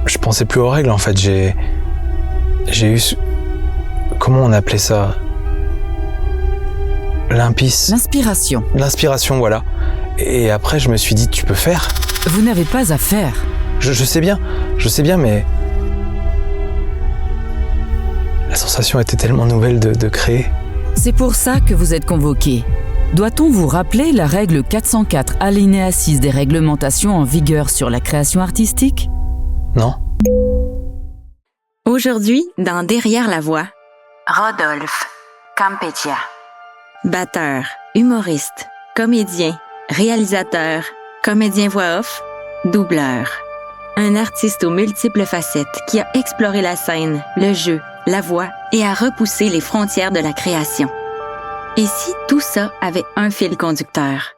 je pensais plus aux règles en fait. J'ai eu comment on appelait ça? L'inspiration. L'inspiration, voilà. Et après, je me suis dit, tu peux faire. Vous n'avez pas à faire. Je sais bien, mais la sensation était tellement nouvelle de créer. C'est pour ça que vous êtes convoqué. Doit-on vous rappeler la règle 404 alinéa 6 des réglementations en vigueur sur la création artistique? Non. Aujourd'hui, dans Derrière la voix, Rodolphe Campetia. Batteur, humoriste, comédien, réalisateur, comédien voix off, doubleur. Un artiste aux multiples facettes qui a exploré la scène, le jeu, la voix et a repoussé les frontières de la création. Et si tout ça avait un fil conducteur?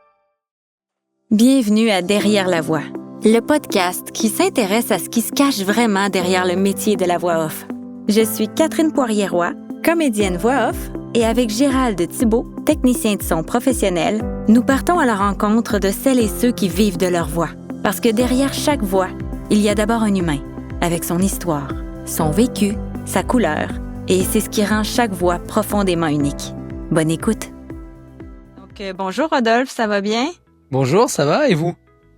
Bienvenue à Derrière la voix, le podcast qui s'intéresse à ce qui se cache vraiment derrière le métier de la voix off. Je suis Catherine Poirier-Roy, comédienne voix off, et avec Gérald Thibault, technicien de son professionnel, nous partons à la rencontre de celles et ceux qui vivent de leur voix. Parce que derrière chaque voix, il y a d'abord un humain, avec son histoire, son vécu, sa couleur, et c'est ce qui rend chaque voix profondément unique. Bonne écoute. Donc, bonjour Rodolphe, ça va bien? Bonjour, ça va et vous?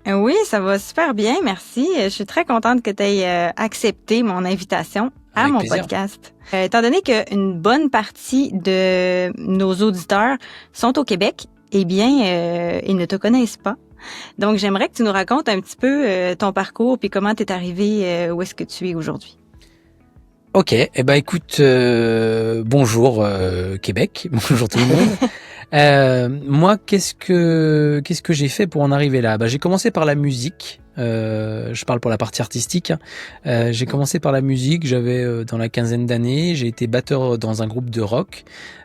Oui, ça va super bien, merci. Je suis très contente que tu aies accepté mon invitation à Avec mon plaisir. podcast. Étant donné qu'une bonne partie de nos auditeurs sont au Québec, eh bien, ils ne te connaissent pas. Donc, j'aimerais que tu nous racontes un petit peu ton parcours puis comment tu es arrivé où est-ce que tu es aujourd'hui. Ok, écoute, bonjour Québec, bonjour tout le monde. Moi, qu'est-ce que j'ai fait pour en arriver là? J'ai commencé par la musique. Je parle pour la partie artistique. J'ai commencé par la musique, j'avais dans la quinzaine d'années, j'ai été batteur dans un groupe de rock.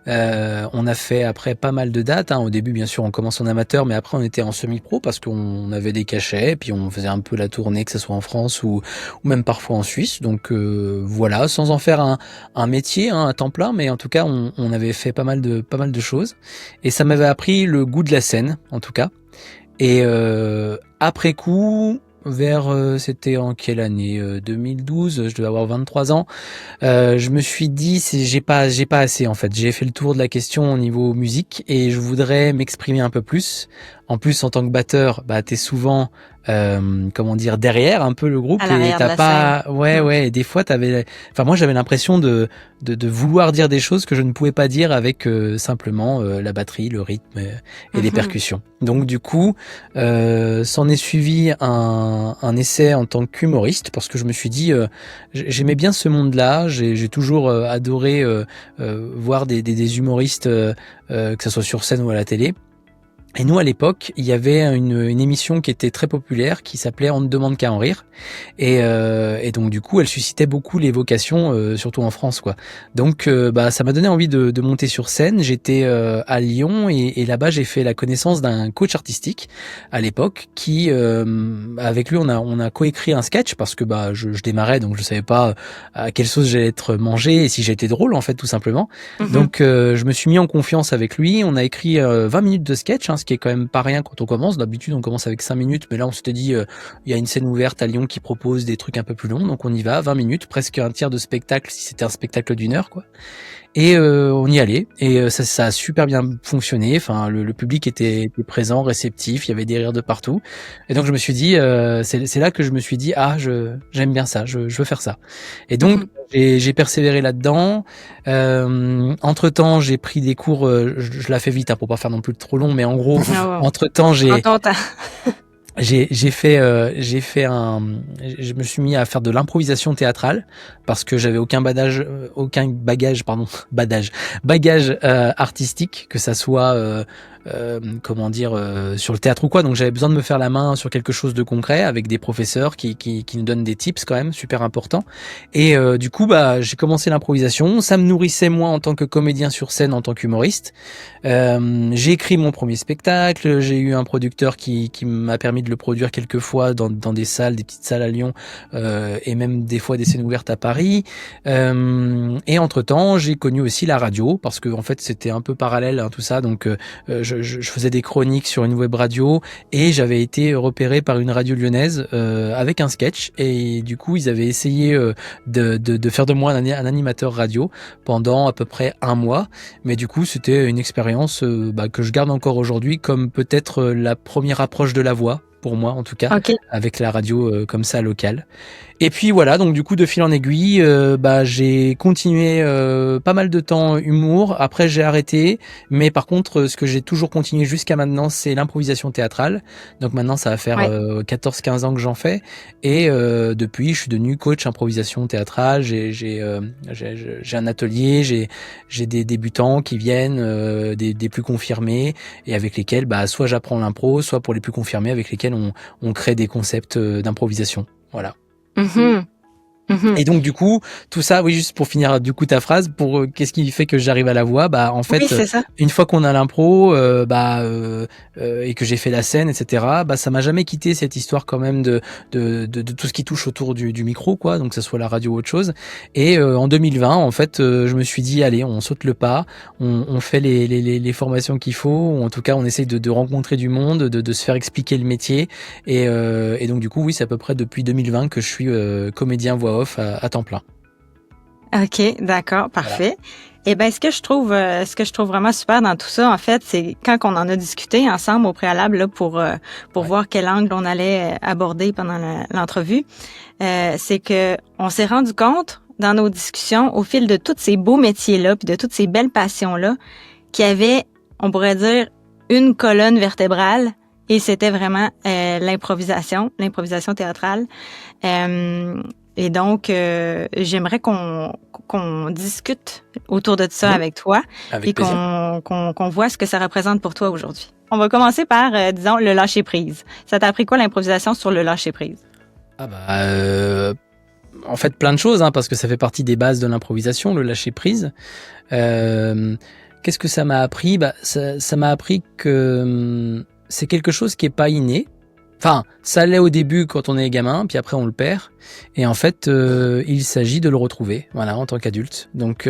On a fait après pas mal de dates. Au début, bien sûr, on commence en amateur, mais après on était en semi-pro parce qu'on avait des cachets, puis on faisait un peu la tournée, que ce soit en France ou même parfois en Suisse. Donc voilà, sans en faire un métier, à temps plein, mais en tout cas, on avait fait pas mal de choses. Et ça m'avait appris le goût de la scène, en tout cas. Et après coup, c'était en quelle année? 2012, je devais avoir 23 ans. Je me suis dit, j'ai pas assez en fait. J'ai fait le tour de la question au niveau musique et je voudrais m'exprimer un peu plus. En plus, en tant que batteur, t'es souvent, derrière un peu le groupe À et l'arrière de t'as la pas, scène. ouais. Et des fois, moi, j'avais l'impression de vouloir dire des choses que je ne pouvais pas dire avec simplement la batterie, le rythme et les percussions. Donc du coup, s'en est suivi un essai en tant qu'humoriste parce que je me suis dit, j'aimais bien ce monde-là. J'ai toujours adoré voir des humoristes, que ce soit sur scène ou à la télé. Et nous, à l'époque, il y avait une émission qui était très populaire qui s'appelait On ne demande qu'à en rire. Et donc, du coup, elle suscitait beaucoup les vocations, surtout en France, quoi. Donc, ça m'a donné envie de monter sur scène. J'étais à Lyon et là-bas, j'ai fait la connaissance d'un coach artistique à l'époque qui, avec lui, on a coécrit un sketch parce que je démarrais, donc je savais pas à quelle sauce j'allais être mangé et si j'étais drôle, en fait, tout simplement. Donc, je me suis mis en confiance avec lui. On a écrit 20 minutes de sketch, ce qui est quand même pas rien quand on commence. D'habitude, on commence avec 5 minutes, mais là, on s'était dit, il y a une scène ouverte à Lyon qui propose des trucs un peu plus longs, donc on y va, 20 minutes, presque un tiers de spectacle si c'était un spectacle d'1 heure, quoi. Et on y allait, et ça a super bien fonctionné. Enfin, le public était présent, réceptif, il y avait des rires de partout. Et donc je me suis dit, c'est là que je me suis dit, j'aime bien ça, je veux faire ça. Et donc j'ai persévéré là-dedans. Entre-temps, j'ai pris des cours, je la fais vite pour pas faire non plus trop long, mais en gros, entre-temps, je me suis mis à faire de l'improvisation théâtrale parce que j'avais aucun bagage artistique, que ça soit sur le théâtre ou quoi. Donc j'avais besoin de me faire la main sur quelque chose de concret avec des professeurs qui nous donnent des tips quand même super importants. Et du coup j'ai commencé l'improvisation. Ça me nourrissait moi en tant que comédien sur scène, en tant qu'humoriste. J'ai écrit mon premier spectacle. J'ai eu un producteur qui m'a permis de le produire quelques fois dans des salles, des petites salles à Lyon, et même des fois des scènes ouvertes à Paris. Et entre temps, j'ai connu aussi la radio parce que en fait c'était un peu parallèle tout ça. Donc je faisais des chroniques sur une web radio et j'avais été repéré par une radio lyonnaise avec un sketch, et du coup ils avaient essayé de faire de moi un animateur radio pendant à peu près 1 mois, mais du coup c'était une expérience que je garde encore aujourd'hui comme peut-être la première approche de la voix, pour moi en tout cas, avec la radio comme ça locale. Et puis voilà, donc du coup de fil en aiguille, j'ai continué pas mal de temps humour, après j'ai arrêté, mais par contre ce que j'ai toujours continué jusqu'à maintenant, c'est l'improvisation théâtrale. Donc maintenant ça va faire 14-15 ans que j'en fais, et depuis je suis devenu coach improvisation théâtrale. J'ai un atelier, j'ai des débutants qui viennent, des plus confirmés, et avec lesquels soit j'apprends l'impro, soit pour les plus confirmés avec lesquels on crée des concepts d'improvisation. Voilà. Et donc du coup, tout ça, oui, juste pour finir du coup ta phrase, pour qu'est-ce qui fait que j'arrive à la voix, en fait, une fois qu'on a l'impro, et que j'ai fait la scène, etc., ça m'a jamais quitté cette histoire quand même de tout ce qui touche autour du micro, quoi, donc que ça soit la radio ou autre chose. Et en 2020, en fait, je me suis dit, allez, on saute le pas, on fait les formations qu'il faut, ou en tout cas, on essaye de rencontrer du monde, de se faire expliquer le métier, et donc du coup, oui, c'est à peu près depuis 2020 que je suis comédien voix off à temps plein. OK, d'accord, parfait. Voilà. Et ce que je trouve vraiment super dans tout ça, en fait, c'est quand on en a discuté ensemble au préalable là, pour voir quel angle on allait aborder pendant l'entrevue, c'est que on s'est rendu compte dans nos discussions au fil de tous ces beaux métiers-là, puis de toutes ces belles passions-là, qu'il y avait, on pourrait dire, une colonne vertébrale, et c'était vraiment l'improvisation théâtrale. Et donc, j'aimerais qu'on discute autour de ça avec toi, et qu'on voit ce que ça représente pour toi aujourd'hui. On va commencer par, disons, le lâcher-prise. Ça t'a appris quoi l'improvisation sur le lâcher-prise? En fait, plein de choses, parce que ça fait partie des bases de l'improvisation, le lâcher-prise. Qu'est-ce que ça m'a appris? Ça m'a appris que c'est quelque chose qui est pas inné. Enfin, ça l'est au début quand on est gamin, puis après on le perd. Et en fait, il s'agit de le retrouver, voilà, en tant qu'adulte. Donc,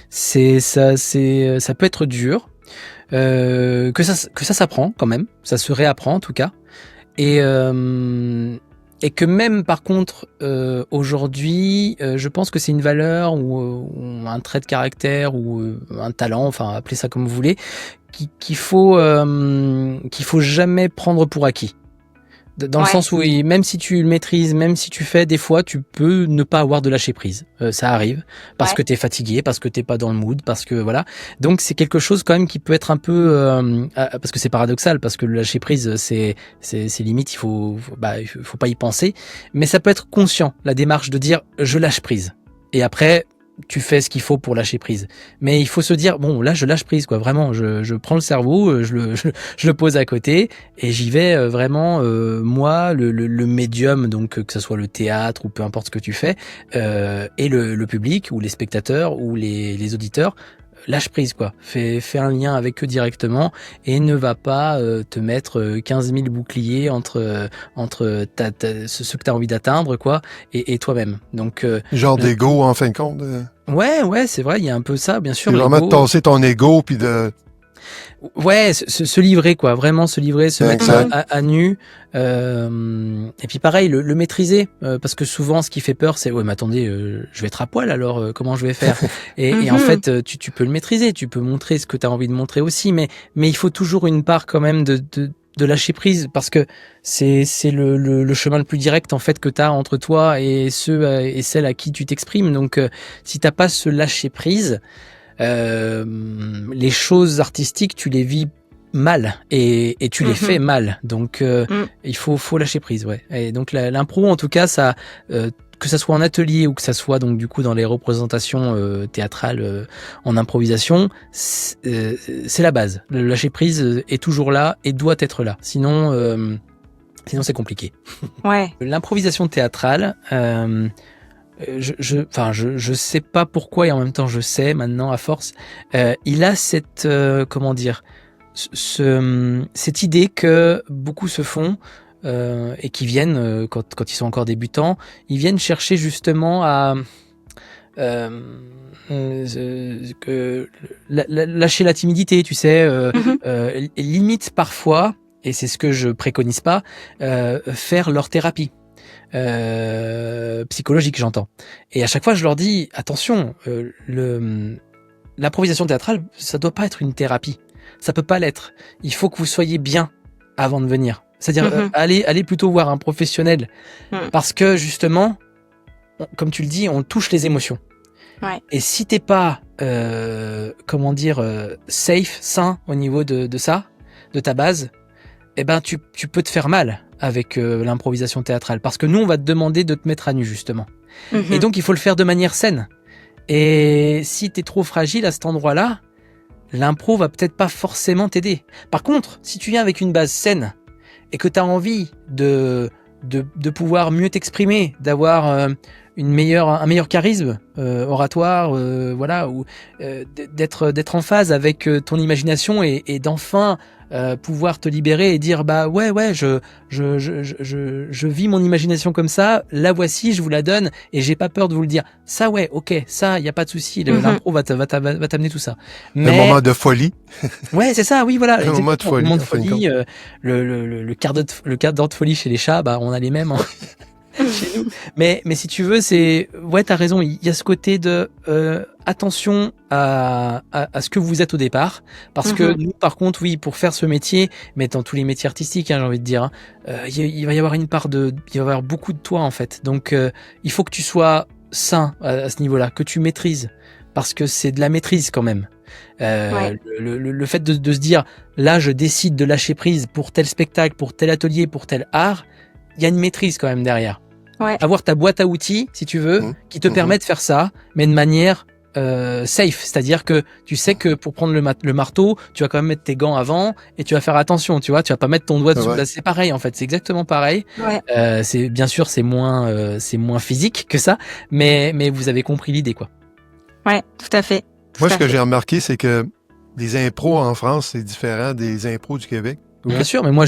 ça peut être dur, que ça s'apprend quand même, ça se réapprend en tout cas, et que même par contre aujourd'hui, je pense que c'est une valeur ou un trait de caractère ou un talent, enfin appelez ça comme vous voulez, qu'il faut jamais prendre pour acquis. Dans le sens où même si tu le maîtrises, même si tu fais, des fois tu peux ne pas avoir de lâcher prise. Ça arrive parce que t'es fatigué, parce que t'es pas dans le mood, parce que voilà. Donc c'est quelque chose quand même qui peut être un peu parce que c'est paradoxal, parce que le lâcher prise c'est limite, il faut pas y penser, mais ça peut être conscient, la démarche de dire je lâche prise, et après tu fais ce qu'il faut pour lâcher prise. Mais il faut se dire, bon, là, je lâche prise, quoi. Vraiment, je prends le cerveau, je le pose à côté, et j'y vais vraiment, moi, le médium, donc que ce soit le théâtre ou peu importe ce que tu fais, et le public ou les spectateurs ou les auditeurs, lâche prise, quoi. Fais un lien avec eux directement, et ne va pas te mettre 15 000 boucliers entre ce que tu as envie d'atteindre, quoi, et toi-même. Donc genre d'ego en fin de compte. Ouais, c'est vrai, il y a un peu ça, bien sûr. C'est vraiment de tasser ton ego puis de. Ouais, se livrer, quoi, vraiment se livrer, se mettre à nu, et puis pareil, le maîtriser, parce que souvent ce qui fait peur c'est ouais mais attendez, je vais être à poil alors comment je vais faire, et en fait tu peux le maîtriser, tu peux montrer ce que tu as envie de montrer aussi, mais il faut toujours une part quand même de lâcher prise, parce que c'est le chemin le plus direct en fait que tu as entre toi et ceux et celles à qui tu t'exprimes. Donc si t'as pas ce lâcher prise, les choses artistiques tu les vis mal et tu les fais mal, donc il faut lâcher prise, ouais. Et donc l'impro en tout cas, ça que ça soit en atelier ou que ça soit donc du coup dans les représentations théâtrales en improvisation, c'est la base. Le lâcher prise est toujours là et doit être là, sinon c'est compliqué. Ouais. L'improvisation théâtrale, je sais pas pourquoi, et en même temps je sais maintenant à force, il a cette cette idée que beaucoup se font, et qui viennent quand ils sont encore débutants, ils viennent chercher justement lâcher la timidité, tu sais, limite parfois, et c'est ce que je préconise pas, faire leur thérapie. Psychologique, j'entends. Et à chaque fois, je leur dis, attention, l'improvisation théâtrale, ça doit pas être une thérapie. Ça peut pas l'être. Il faut que vous soyez bien avant de venir. C'est-à-dire, allez plutôt voir un professionnel. Parce que, justement, comme tu le dis, on touche les émotions. Ouais. Et si t'es pas, safe, sain au niveau de ça, de ta base, eh ben, tu peux te faire mal avec l'improvisation théâtrale. Parce que nous, on va te demander de te mettre à nu, justement. Et donc, il faut le faire de manière saine. Et si t'es trop fragile à cet endroit-là, l'impro va peut-être pas forcément t'aider. Par contre, si tu viens avec une base saine et que t'as envie de pouvoir mieux t'exprimer, d'avoir un meilleur charisme oratoire, voilà, ou d'être en phase avec ton imagination et d'enfin pouvoir te libérer et dire bah ouais je vis mon imagination comme ça, la voici, je vous la donne et j'ai pas peur de vous le dire. Ça ouais, OK, ça y a pas de souci, l'impro va t'amener tout ça. Mais un moment de folie. Ouais, c'est ça, oui voilà, un moment de folie. Le moment de folie, le quart d'heure de folie chez les chats, bah on a les mêmes hein. Chez nous. Mais si tu veux, c'est ouais, t'as raison. Il y a ce côté de attention à ce que vous êtes au départ, parce que nous, par contre, oui, pour faire ce métier, mais dans tous les métiers artistiques, hein, j'ai envie de dire, il va y avoir il va y avoir beaucoup de toi en fait. Donc, il faut que tu sois sain à ce niveau-là, que tu maîtrises, parce que c'est de la maîtrise quand même. Le fait de se dire, là, je décide de lâcher prise pour tel spectacle, pour tel atelier, pour tel art. Il y a une maîtrise quand même derrière. Ouais. Avoir ta boîte à outils, si tu veux, qui te permet de faire ça, mais de manière safe. C'est-à-dire que tu sais que pour prendre le marteau, tu vas quand même mettre tes gants avant et tu vas faire attention, tu vois. Tu vas pas mettre ton doigt dessus. Là, c'est pareil en fait. C'est exactement pareil. Ouais. C'est bien sûr c'est moins physique que ça, mais vous avez compris l'idée quoi. Ouais, tout à fait. Moi, ce que j'ai remarqué, c'est que les impros en France, c'est différent des impros du Québec. Bien sûr, mais moi,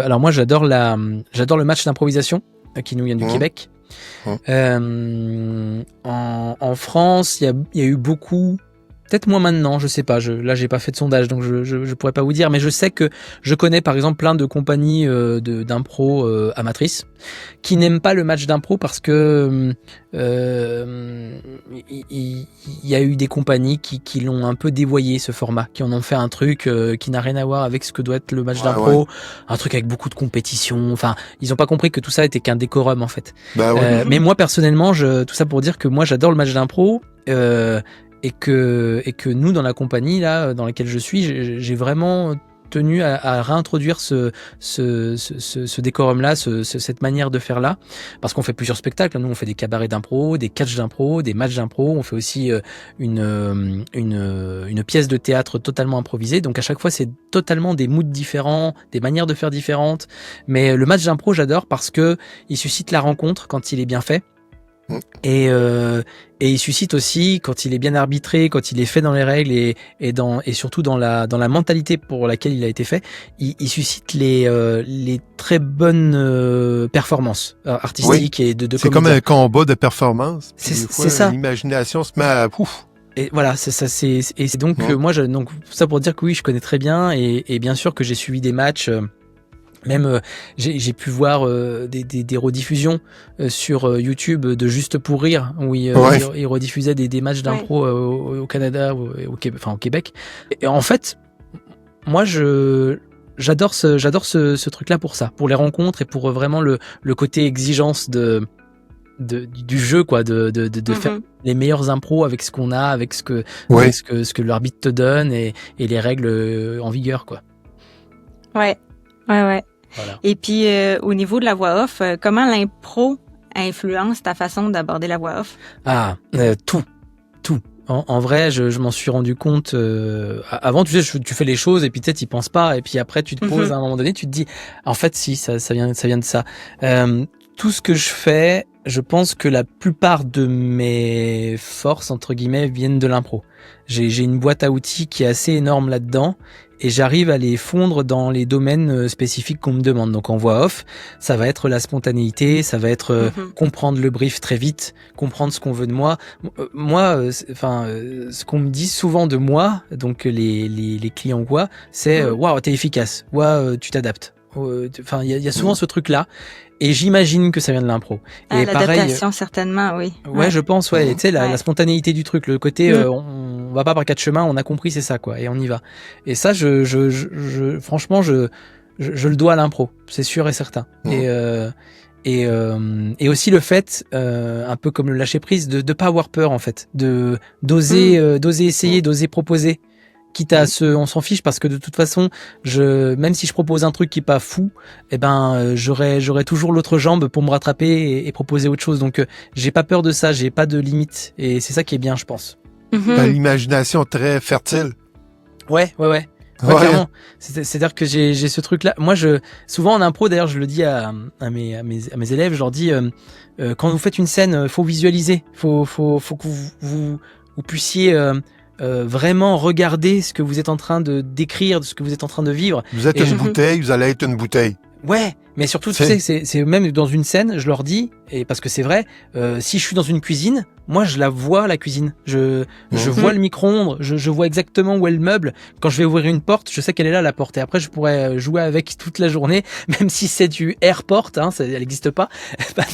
alors moi, j'adore le match d'improvisation qui nous vient du Québec. En France, il y a eu beaucoup, peut-être moins maintenant, je sais pas. Là, j'ai pas fait de sondage, donc je pourrais pas vous dire, mais je sais que je connais par exemple plein de compagnies d'impro amatrices qui n'aiment pas le match d'impro parce que il y a eu des compagnies qui l'ont un peu dévoyé ce format, qui en ont fait un truc qui n'a rien à voir avec ce que doit être le match d'impro, un truc avec beaucoup de compétition. Enfin, ils ont pas compris que tout ça était qu'un décorum en fait. Mais moi personnellement, tout ça pour dire que moi j'adore le match d'impro. Et que nous dans la compagnie là dans laquelle je suis, j'ai vraiment tenu à réintroduire ce décorum là, cette manière de faire là, parce qu'on fait plusieurs spectacles. Nous on fait des cabarets d'impro, des catchs d'impro, des matchs d'impro, on fait aussi une pièce de théâtre totalement improvisée. Donc à chaque fois c'est totalement des moods différents, des manières de faire différentes. Mais le match d'impro j'adore parce que il suscite la rencontre quand il est bien fait. Et il suscite aussi quand il est bien arbitré, quand il est fait dans les règles et surtout dans la mentalité pour laquelle il a été fait, il suscite les très bonnes performances artistiques et de c'est comme un combat de performance. C'est ça. L'imagination se met à Et voilà, c'est ça, c'est donc moi donc ça pour dire que oui, je connais très bien et bien sûr que j'ai suivi des matchs. Même j'ai pu voir des rediffusions sur YouTube de Juste pour rire où ils rediffusaient des matchs d'impro au Canada au Québec. Et en fait, moi j'adore ce truc là pour ça, pour les rencontres et pour vraiment le côté exigence du jeu quoi, de faire les meilleurs impros avec ce qu'on a, avec ce que l'arbitre te donne et les règles en vigueur quoi. Ouais. Voilà. Et puis, au niveau de la voix off, comment l'impro influence ta façon d'aborder la voix off? Tout. En vrai, je m'en suis rendu compte. Avant, tu sais, tu fais les choses et puis peut-être tu y penses pas et puis après tu te poses à un moment donné, tu te dis, en fait, si ça vient de ça. Tout ce que je fais, je pense que la plupart de mes forces, entre guillemets, viennent de l'impro. J'ai une boîte à outils qui est assez énorme là-dedans et j'arrive à les fondre dans les domaines spécifiques qu'on me demande. Donc en voix off, ça va être la spontanéité, ça va être comprendre le brief très vite, comprendre ce qu'on veut de moi. Ce qu'on me dit souvent de moi, donc les clients voix, c'est waouh, t'es efficace, waouh, tu t'adaptes. Enfin, il y a souvent ce truc-là. Et j'imagine que ça vient de l'impro. Et l'adaptation, certainement, oui. Ouais, je pense, ouais. Tu sais, la spontanéité du truc, le côté, on va pas par quatre chemins, on a compris, c'est ça, quoi, et on y va. Et ça, franchement, je le dois à l'impro, c'est sûr et certain. Et aussi le fait, un peu comme le lâcher prise, de pas avoir peur, en fait, d'oser essayer, d'oser proposer. Quitte à on s'en fiche parce que de toute façon, même si je propose un truc qui est pas fou, j'aurai toujours l'autre jambe pour me rattraper et proposer autre chose. Donc, j'ai pas peur de ça, j'ai pas de limite. Et c'est ça qui est bien, je pense. L'imagination très fertile. Ouais. Clairement. C'est-à-dire que j'ai ce truc-là. Moi, souvent en impro, d'ailleurs, je le dis à mes élèves, je leur dis, quand vous faites une scène, faut visualiser. Faut que vous puissiez, vraiment regarder ce que vous êtes en train de décrire, ce que vous êtes en train de vivre. Vous êtes une bouteille, vous allez être une bouteille. Ouais, mais surtout, tu sais, c'est même dans une scène, je leur dis, et parce que c'est vrai, si je suis dans une cuisine, moi je la vois, la cuisine. Je vois le micro-ondes, je vois exactement où est le meuble. Quand je vais ouvrir une porte, je sais qu'elle est là, la porte. Et après, je pourrais jouer avec toute la journée, même si c'est du airport, hein, elle n'existe pas,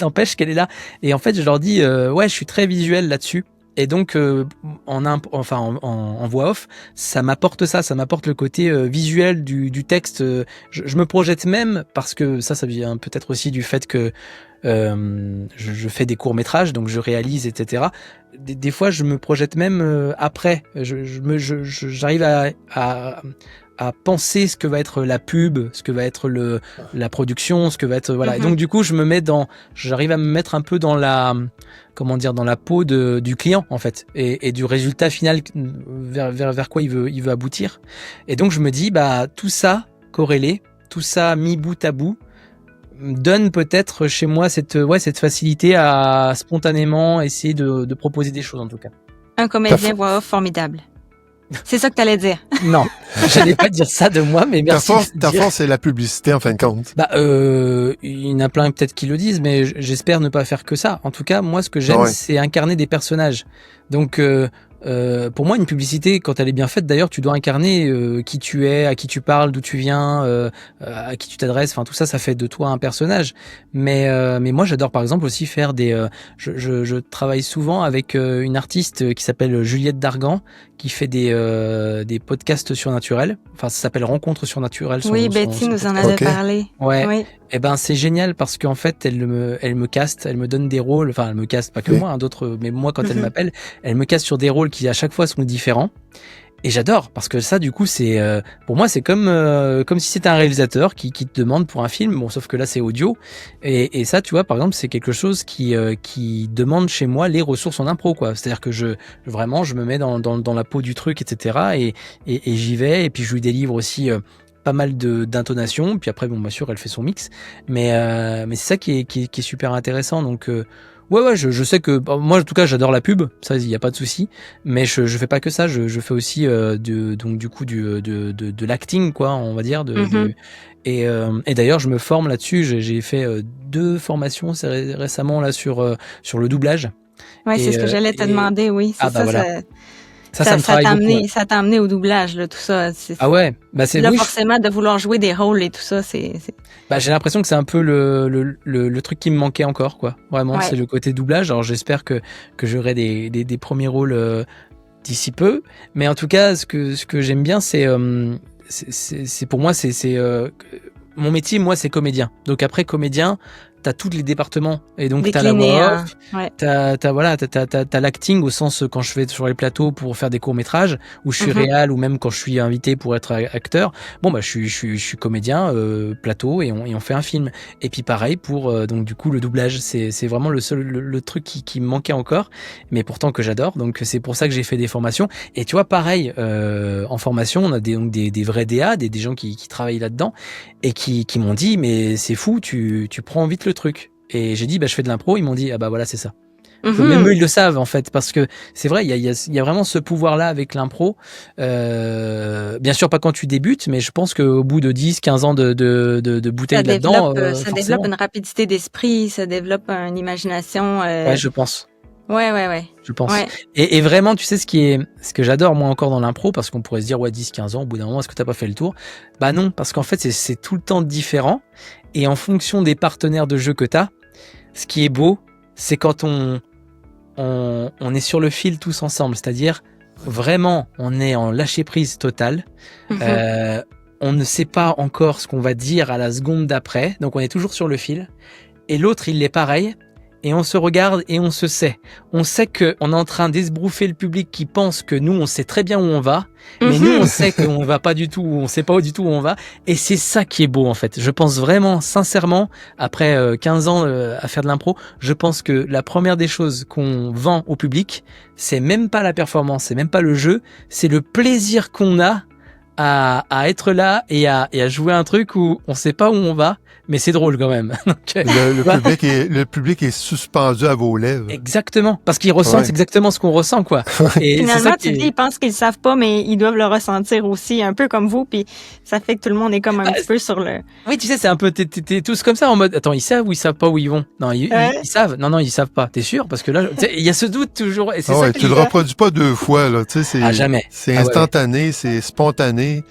n'empêche qu'elle est là. Et en fait, je leur dis, ouais, je suis très visuel là-dessus. Et donc, en voix off, ça m'apporte le côté visuel du texte. Je me projette même, parce que ça vient peut-être aussi du fait que je fais des courts-métrages, donc je réalise, etc. Des fois, je me projette même après. J'arrive à penser ce que va être la pub, ce que va être la production, ce que va être, voilà. Et donc, du coup, j'arrive à me mettre un peu dans la peau du client, en fait, et du résultat final vers quoi il veut aboutir. Et donc, je me dis, tout ça corrélé, tout ça mis bout à bout, donne peut-être chez moi cette facilité à spontanément essayer de proposer des choses, en tout cas. Un comédien voix off formidable. C'est ça que t'allais dire. Non, je n'allais pas dire ça de moi, mais merci. Ta force, c'est la publicité, en fin de compte. Il y en a plein peut-être qui le disent, mais j'espère ne pas faire que ça. En tout cas, moi, ce que j'aime, c'est incarner des personnages. Donc, pour moi, une publicité, quand elle est bien faite, d'ailleurs, tu dois incarner qui tu es, à qui tu parles, d'où tu viens, à qui tu t'adresses. Enfin, tout ça, ça fait de toi un personnage. Mais moi, j'adore, par exemple, aussi faire je travaille souvent avec une artiste qui s'appelle Juliette Dargan, qui fait des podcasts surnaturels. Enfin, ça s'appelle Rencontres surnaturelles. Oui, Betty nous en avait parlé. Ouais. Oui. Et c'est génial parce qu'en fait, elle me caste, elle me donne des rôles. Enfin, elle me caste pas que moi, d'autres. Mais moi, quand elle m'appelle, elle me caste sur des rôles qui à chaque fois sont différents. Et j'adore parce que ça, du coup, c'est pour moi, c'est comme si c'était un réalisateur qui te demande pour un film. Bon, sauf que là, c'est audio. Et ça, tu vois, par exemple, c'est quelque chose qui demande chez moi les ressources en impro, quoi. C'est-à-dire que je me mets dans la peau du truc, etc. Et j'y vais. Et puis je lui délivre aussi pas mal d'intonations. Puis après, bon, bien sûr, elle fait son mix. Mais c'est ça qui est super intéressant. Donc Ouais, je sais que moi en tout cas j'adore la pub, ça il y a pas de souci, mais je fais pas que ça, je fais aussi de l'acting, quoi, on va dire, et d'ailleurs je me forme là-dessus, j'ai fait 2 formations récemment là sur le doublage. Ouais, c'est ce que j'allais te demander, oui, c'est ça. Voilà. Ça t'a amené au doublage, là, tout ça. Ouais. C'est là, forcément, de vouloir jouer des rôles et tout ça, c'est... j'ai l'impression que c'est un peu le truc qui me manquait encore, quoi. Vraiment, c'est le côté doublage. Alors, j'espère que j'aurai des premiers rôles d'ici peu. Mais en tout cas, ce que j'aime bien, c'est pour moi, c'est mon métier, moi, c'est comédien. Donc après, comédien, t'as tous les départements et donc t'as la voix off, t'as l'acting au sens quand je vais sur les plateaux pour faire des courts-métrages où je suis réal ou même quand je suis invité pour être acteur. Bon je suis comédien plateau et on fait un film. Et puis pareil pour donc du coup le doublage, c'est vraiment le truc qui me manquait encore, mais pourtant que j'adore. Donc c'est pour ça que j'ai fait des formations. Et tu vois pareil en formation, on a des vrais DA, des gens qui travaillent là-dedans et qui m'ont dit mais c'est fou, tu prends vite le truc. Et j'ai dit, je fais de l'impro. Ils m'ont dit, ah bah voilà, c'est ça. Mhm. Même eux, ils le savent, en fait, parce que c'est vrai, il y a vraiment ce pouvoir-là avec l'impro. Bien sûr, pas quand tu débutes, mais je pense qu'au bout de 10, 15 ans de bouteille là-dedans, ça forcément. développe une rapidité d'esprit, ça développe une imagination. Ouais, je pense. Ouais. Je pense. Ouais. Et vraiment, tu sais, ce que j'adore, moi, encore dans l'impro, parce qu'on pourrait se dire, ouais, 10, 15 ans, au bout d'un moment, est-ce que t'as pas fait le tour? Bah non, parce qu'en fait, c'est tout le temps différent. Et en fonction des partenaires de jeu que t'as, ce qui est beau, c'est quand on est sur le fil tous ensemble. C'est-à-dire, vraiment, on est en lâcher-prise totale. Mhm. On ne sait pas encore ce qu'on va dire à la seconde d'après. Donc, on est toujours sur le fil. Et l'autre, il l'est pareil. Et on se regarde et on se sait. On sait qu'on est en train d'esbrouffer le public qui pense que nous, on sait très bien où on va. Mais nous, on sait qu'on va pas du tout, on sait pas du tout où on va. Et c'est ça qui est beau, en fait. Je pense vraiment, sincèrement, après 15 ans à faire de l'impro, je pense que la première des choses qu'on vend au public, c'est même pas la performance, c'est même pas le jeu, c'est le plaisir qu'on a à être là et à jouer un truc où on sait pas où on va, mais c'est drôle quand même. Donc, Le public est suspendu à vos lèvres. exactement, parce qu'ils ressentent exactement ce qu'on ressent, quoi. Et c'est ça Finalement, qui tu dis, ils pensent qu'ils savent pas, mais ils doivent le ressentir aussi, un peu comme vous, puis ça fait que tout le monde est comme un petit peu sur le... Oui, tu sais, c'est un peu, t'es tous comme ça en mode, attends, ils savent ou ils savent pas où ils vont? Non, ils savent. Non, ils savent pas. T'es sûr? Parce que là, il y a ce doute toujours. Et c'est ça Tu le reproduis pas deux fois, là. Tu sais, jamais. C'est instantané, c'est spontané.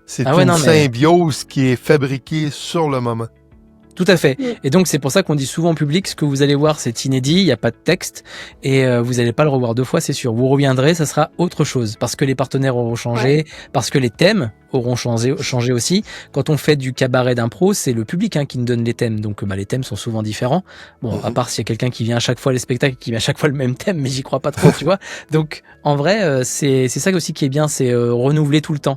C'est une symbiose qui est fabriquée sur le moment. Tout à fait. Et donc, c'est pour ça qu'on dit souvent en public, ce que vous allez voir, c'est inédit, il n'y a pas de texte, et vous n'allez pas le revoir deux fois, c'est sûr. Vous reviendrez, ça sera autre chose, parce que les partenaires auront changé, parce que les thèmes auront changé aussi. Quand on fait du cabaret d'impro, c'est le public qui nous donne les thèmes, donc les thèmes sont souvent différents. Bon, à part s'il y a quelqu'un qui vient à chaque fois les spectacles, qui met à chaque fois le même thème, mais j'y crois pas trop, tu vois. Donc, en vrai, c'est ça aussi qui est bien, c'est renouveler tout le temps.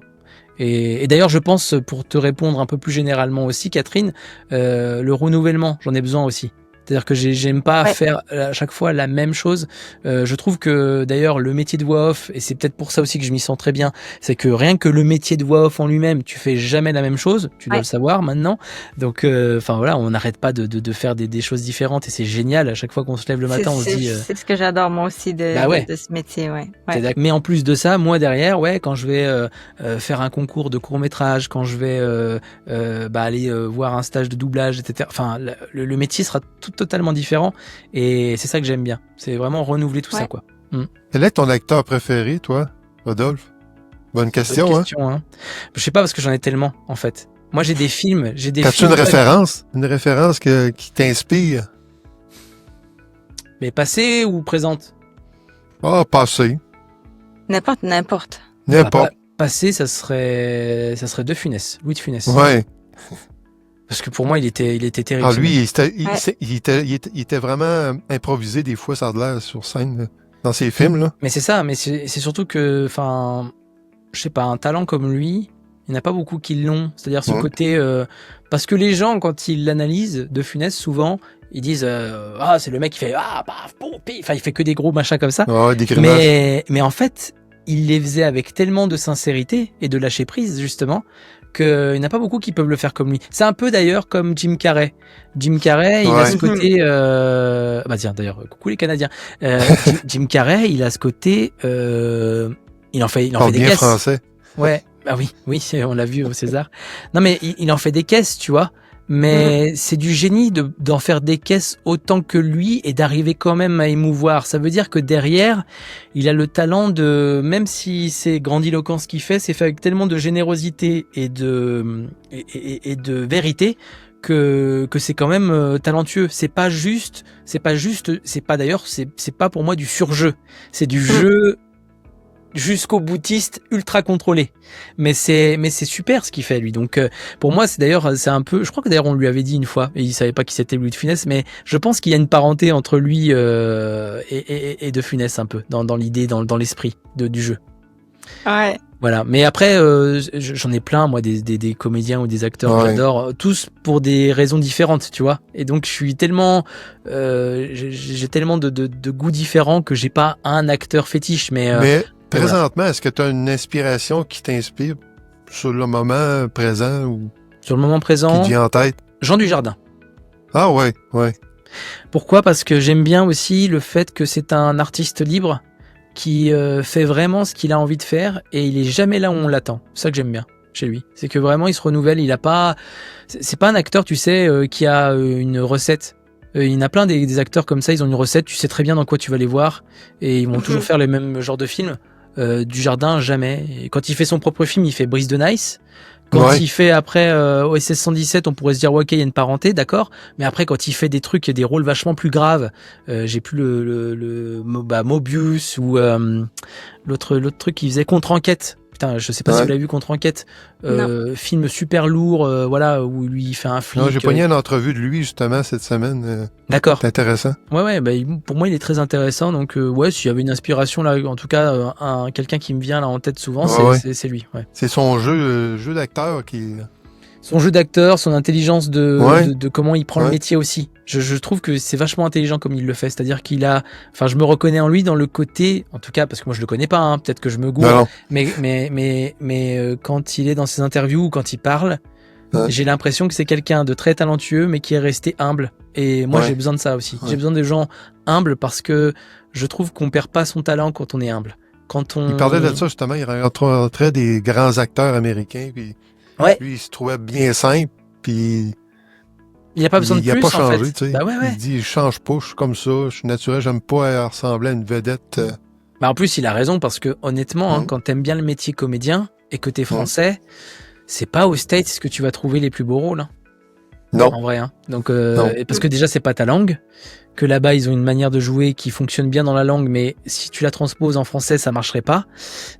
Et d'ailleurs, je pense, pour te répondre un peu plus généralement aussi, Catherine, le renouvellement, j'en ai besoin aussi. C'est-à-dire que j'aime pas faire à chaque fois la même chose. Je trouve que d'ailleurs le métier de voix off, et c'est peut-être pour ça aussi que je m'y sens très bien, c'est que rien que le métier de voix off en lui-même, tu fais jamais la même chose, tu dois le savoir maintenant. Donc, voilà, on n'arrête pas de faire des choses différentes et c'est génial. À chaque fois qu'on se lève le matin, on se dit. C'est ce que j'adore moi aussi de ce métier, Mais en plus de ça, moi derrière, quand je vais faire un concours de court-métrage, quand je vais aller voir un stage de doublage, etc. Enfin, le métier sera totalement différent et c'est ça que j'aime bien. C'est vraiment renouveler tout ça, quoi. Quel est ton acteur préféré, toi, Rodolphe? Bonne question, hein. Je sais pas parce que j'en ai tellement, en fait. Moi, j'ai des films, T'as-tu une référence? Une référence qui t'inspire? Mais passée ou présente? Passé. N'importe. Passé, ça serait De Funès, Louis de Funès. Ouais. Parce que pour moi, il était terrible. Lui, il était vraiment improvisé des fois, ça a l'air sur scène, là, dans ses films, là. Mais c'est ça, mais c'est surtout que, je sais pas, un talent comme lui, il n'y en a pas beaucoup qui l'ont. C'est-à-dire ce côté, parce que les gens, quand ils l'analysent, De Funès, souvent, ils disent, c'est le mec qui fait, il fait que des gros machins comme ça. Des grimaces. Mais en fait, il les faisait avec tellement de sincérité et de lâcher prise, justement, qu'il n'y en a pas beaucoup qui peuvent le faire comme lui. C'est un peu d'ailleurs comme Jim Carrey. Jim Carrey, il a ce côté... tiens, d'ailleurs, coucou les Canadiens. Jim Carrey, il a ce côté... il en fait des caisses. Français. Ouais, oui, on l'a vu au César. Non, mais il en fait des caisses, tu vois. Mais c'est du génie d'en faire des caisses autant que lui et d'arriver quand même à émouvoir. Ça veut dire que derrière, il a le talent de, même si c'est grandiloquent ce qu'il fait, c'est fait avec tellement de générosité et de vérité que c'est quand même talentueux. C'est pas pour moi du surjeu. C'est du jeu jusqu'au boutiste ultra contrôlé, mais c'est super ce qu'il fait lui. Donc pour moi c'est un peu, je crois que d'ailleurs on lui avait dit une fois et il savait pas qui c'était Louis de Funès, mais je pense qu'il y a une parenté entre lui et De Funès un peu dans l'idée, dans l'esprit du jeu. Ouais. Voilà, mais après j'en ai plein moi des comédiens ou des acteurs que j'adore, tous pour des raisons différentes, tu vois. Et donc je suis tellement j'ai tellement de goûts différents que j'ai pas un acteur fétiche, mais présentement, est-ce que tu as une inspiration qui t'inspire sur le moment présent ou sur le moment présent qui te vient en tête? Jean Dujardin. Ah ouais. Pourquoi ? Parce que j'aime bien aussi le fait que c'est un artiste libre qui fait vraiment ce qu'il a envie de faire et il est jamais là où on l'attend. C'est ça que j'aime bien chez lui. C'est que vraiment il se renouvelle, il a pas... C'est pas un acteur, tu sais, qui a une recette. Il y en a plein des acteurs comme ça, ils ont une recette, tu sais très bien dans quoi tu vas les voir et ils vont toujours faire le même genre de film. Dujardin, jamais. Et quand il fait son propre film, il fait Brise de Nice. Quand il fait après OSS 117, on pourrait se dire ouais, ok, il y a une parenté, d'accord. Mais après, quand il fait des trucs, des rôles vachement plus graves, j'ai plus Mobius ou l'autre truc qu'il faisait Contre-enquête. Putain, je sais pas si vous l'avez vu, Contre-enquête. Film super lourd, voilà, où lui il fait un flic. Non, j'ai pogné une entrevue de lui justement cette semaine. D'accord. C'est intéressant. Ouais, bah, pour moi il est très intéressant. Donc ouais, s'il y avait une inspiration là, en tout cas, quelqu'un qui me vient là en tête souvent, c'est lui. Ouais. C'est son jeu d'acteur qui. Son jeu d'acteur, son intelligence de comment il prend le métier aussi. Je trouve que c'est vachement intelligent comme il le fait. C'est-à-dire je me reconnais en lui dans le côté, en tout cas, parce que moi je le connais pas, hein, peut-être que je me gourre, mais quand il est dans ses interviews ou quand il parle, j'ai l'impression que c'est quelqu'un de très talentueux, mais qui est resté humble. Et moi j'ai besoin de ça aussi. J'ai besoin de gens humbles parce que je trouve qu'on perd pas son talent quand on est humble. Il parlait de ça justement, il rencontrait des grands acteurs américains, puis lui, il se trouvait bien simple, puis il n'a pas besoin de plus, il n'a pas changé, en fait. tu sais. Bah ouais. Il dit, je change pas, je suis comme ça, je suis naturel, j'aime pas ressembler à une vedette. Bah en plus, il a raison, parce que honnêtement, quand t'aimes bien le métier comédien, et que t'es français, c'est pas aux States que tu vas trouver les plus beaux rôles. Hein. Non. En vrai, hein. Donc, parce que déjà, c'est pas ta langue, que là-bas, ils ont une manière de jouer qui fonctionne bien dans la langue, mais si tu la transposes en français, ça marcherait pas.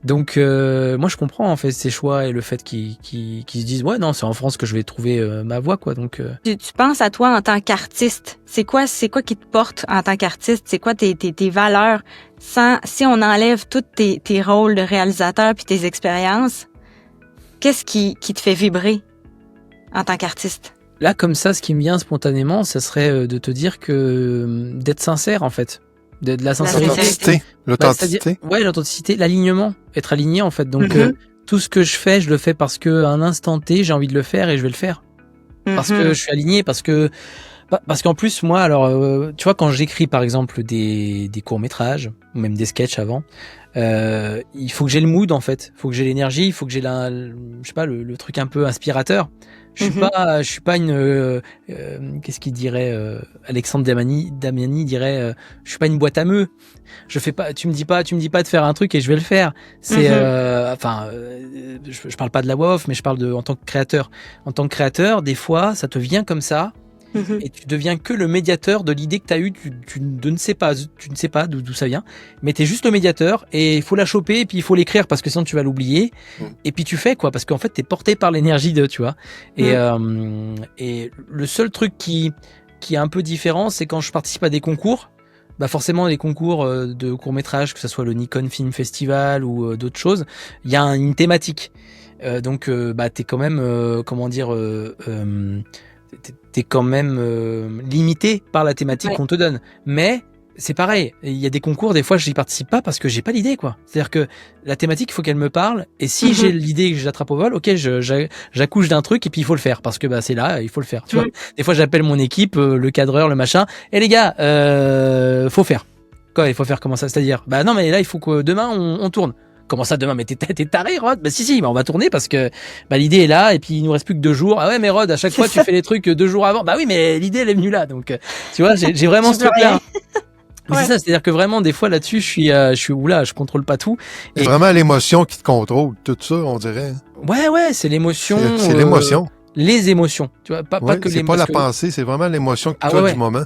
Donc, moi, je comprends, en fait, ces choix et le fait qu'ils se disent, ouais, non, c'est en France que je vais trouver ma voie, quoi. Donc, Tu penses à toi en tant qu'artiste. C'est quoi qui te porte en tant qu'artiste? C'est quoi tes valeurs? Si on enlève tous tes rôles de réalisateur puis tes expériences, qu'est-ce qui te fait vibrer en tant qu'artiste? Là, comme ça, ce qui me vient spontanément, ça serait de te dire que d'être sincère, en fait. De la sincérité. L'authenticité. L'authenticité, l'alignement. Être aligné, en fait. Donc, tout ce que je fais, je le fais parce que à un instant T, j'ai envie de le faire et je vais le faire. Parce que je suis aligné, parce qu'en plus, moi, alors, tu vois, quand j'écris, par exemple, des courts-métrages, ou même des sketchs avant, il faut que j'ai le mood, en fait. Il faut que j'ai l'énergie, il faut que j'ai je sais pas, le truc un peu inspirateur. Je suis pas une qu'est-ce qu'il dirait Alexandre Damiani dirait je suis pas une boîte à meux. Je fais pas tu me dis pas de faire un truc et je vais le faire. C'est je parle pas de la voix off, mais je parle en tant que créateur. En tant que créateur, des fois, ça te vient comme ça. Et tu deviens que le médiateur de l'idée que tu as eue, tu ne sais pas d'où ça vient, mais tu es juste le médiateur et il faut la choper et puis il faut l'écrire parce que sinon tu vas l'oublier. Et puis tu fais quoi, parce qu'en fait tu es porté par l'énergie tu vois. Et le seul truc qui est un peu différent, c'est quand je participe à des concours. Bah forcément les concours de court-métrage, que ce soit le Nikon Film Festival ou d'autres choses, il y a une thématique. Donc t'es quand même t'es quand même limité par la thématique qu'on te donne. Mais c'est pareil, il y a des concours, des fois, je n'y participe pas parce que j'ai pas l'idée, quoi. C'est-à-dire que la thématique, il faut qu'elle me parle. Et si j'ai l'idée que je l'attrape au vol, ok, j'accouche d'un truc et puis il faut le faire parce que c'est là, il faut le faire. Tu vois. Des fois, j'appelle mon équipe, le cadreur, le machin. Et les gars, faut faire. Quoi, il faut faire comment ça? C'est-à-dire, non, mais là, il faut que demain on tourne. Comment ça demain? Mais t'es taré, Rod? Si, on va tourner parce que l'idée est là et puis il nous reste plus que 2 jours. Ah ouais, mais Rod, à chaque fois tu fais les trucs 2 jours avant. Bah oui, mais l'idée elle est venue là. Donc tu vois, j'ai vraiment ce truc-là. Mais c'est ça, c'est-à-dire que vraiment des fois là-dessus, je suis oula, je contrôle pas tout. C'est vraiment l'émotion qui te contrôle, tout ça, on dirait. Ouais, c'est l'émotion. C'est l'émotion. Les émotions, tu vois, pas que les. C'est pas la pensée, c'est vraiment l'émotion que tu as du moment.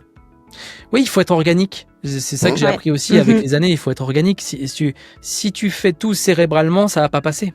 Oui, il faut être organique. C'est ça que j'ai appris aussi avec les années. Il faut être organique. Si tu fais tout cérébralement, ça va pas passer.